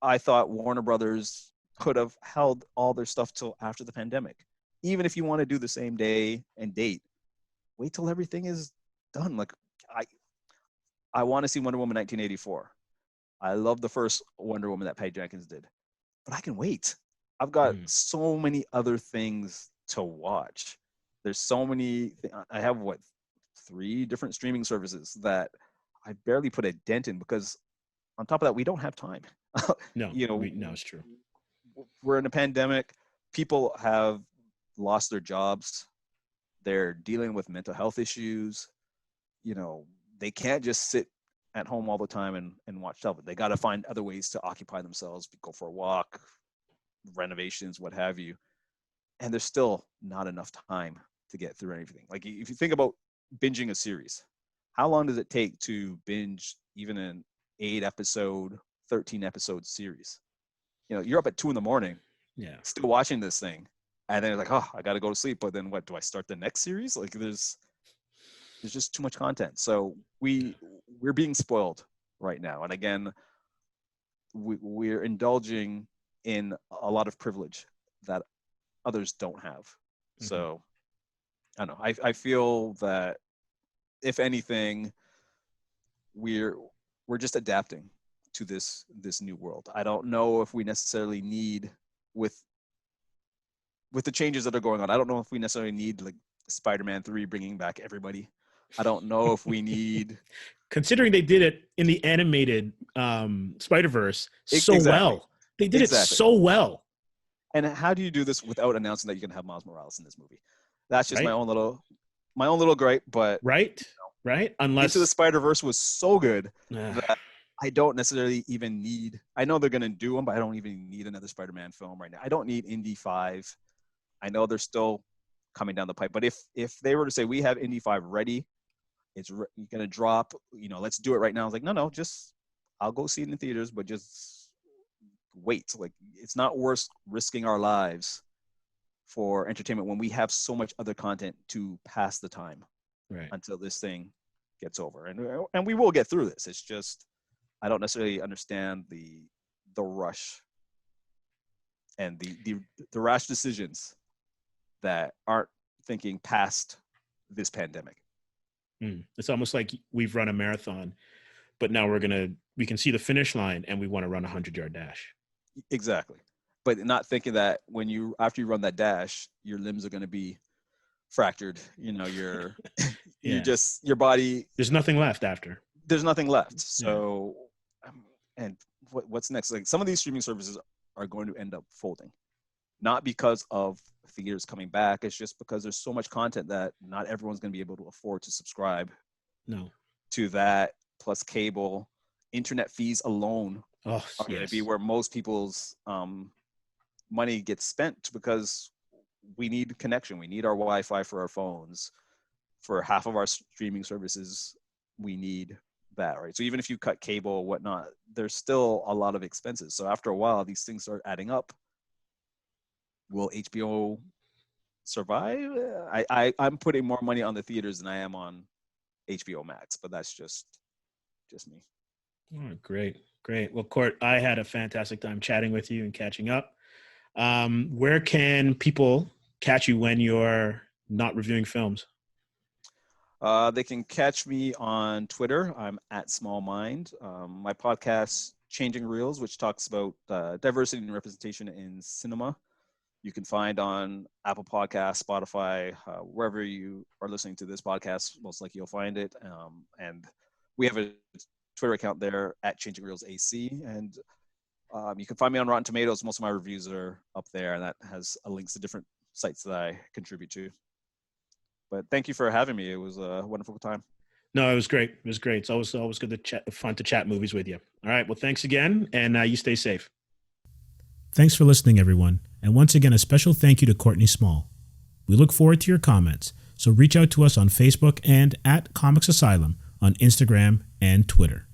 I thought Warner Brothers could have held all their stuff till after the pandemic. Even if you want to do the same day and date, wait till everything is done. Like I want to see Wonder Woman 1984. I love the first Wonder Woman that Patty Jenkins did, but I can wait. I've got so many other things to watch. There's so many. I have 3 different streaming services that I barely put a dent in because, on top of that, we don't have time. No, no, it's true. We're in a pandemic. People have lost their jobs. They're dealing with mental health issues. They can't just sit at home all the time and watch television. They got to find other ways to occupy themselves, go for a walk, renovations, what have you. And there's still not enough time to get through anything. Like if you think about binging a series, how long does it take to binge even an 8-episode, 13-episode series? You're up at 2 a.m, still watching this thing. And then it's like, oh, I got to go to sleep. But then what, do I start the next series? Like there's just too much content. So we're being spoiled right now. And again, we're indulging in a lot of privilege that others don't have. Mm-hmm. So I don't know. I feel that if anything, we're just adapting to this new world. I don't know if we necessarily need, with the changes that are going on, I don't know if we necessarily need like Spider-Man 3 bringing back everybody. I don't know if we need Considering they did it in the animated Spider-Verse so exactly, well. They did it exactly. so well. And how do you do this without announcing that you're gonna have Miles Morales in this movie? That's just Right? my own little gripe. But Right? Right? Into the Unless Spider-Verse was so good uh, that I don't necessarily even need. I know they're gonna do them, but I don't even need another Spider-Man film right now. I don't need Indy 5. I know they're still coming down the pipe, but if they were to say we have Indy 5 ready, it's gonna drop. Let's do it right now. I was like, no, just I'll go see it in theaters, but just wait. Like, it's not worth risking our lives for entertainment when we have so much other content to pass the time right. until this thing gets over. And we will get through this. It's just I don't necessarily understand the rush and the rash decisions that aren't thinking past this pandemic. It's almost like we've run a marathon, but now we can see the finish line and we want to run a 100-yard dash. Exactly. But not thinking that after you run that dash, your limbs are going to be fractured. Your your body. There's nothing left after. There's nothing left. So, and what's next? Like, some of these streaming services are going to end up folding, not because of theaters coming back. It's just because there's so much content that not everyone's going to be able to afford to subscribe. To that, plus cable, internet fees alone are going to be where most people's money gets spent, because we need connection. We need our Wi-Fi for our phones. For half of our streaming services, we need that, right? So even if you cut cable or whatnot, there's still a lot of expenses. So after a while, these things start adding up. Will HBO survive? I'm putting more money on the theaters than I am on HBO Max, but that's just me. Oh, great. Well, Court, I had a fantastic time chatting with you and catching up. Where can people catch you when you're not reviewing films? They can catch me on Twitter. I'm at Small Mind. My podcast, Changing Reels, which talks about diversity and representation in cinema, you can find on Apple Podcasts, Spotify, wherever you are listening to this podcast. Most likely you'll find it. And we have a Twitter account there at Changing Reels AC. And you can find me on Rotten Tomatoes. Most of my reviews are up there, and that has links to different sites that I contribute to. But thank you for having me. It was a wonderful time. No, it was great. It's always good to chat, fun to chat movies with you. All right. Well, thanks again, and you stay safe. Thanks for listening, everyone. And once again, a special thank you to Courtney Small. We look forward to your comments, so reach out to us on Facebook and at Comix Asylum on Instagram and Twitter.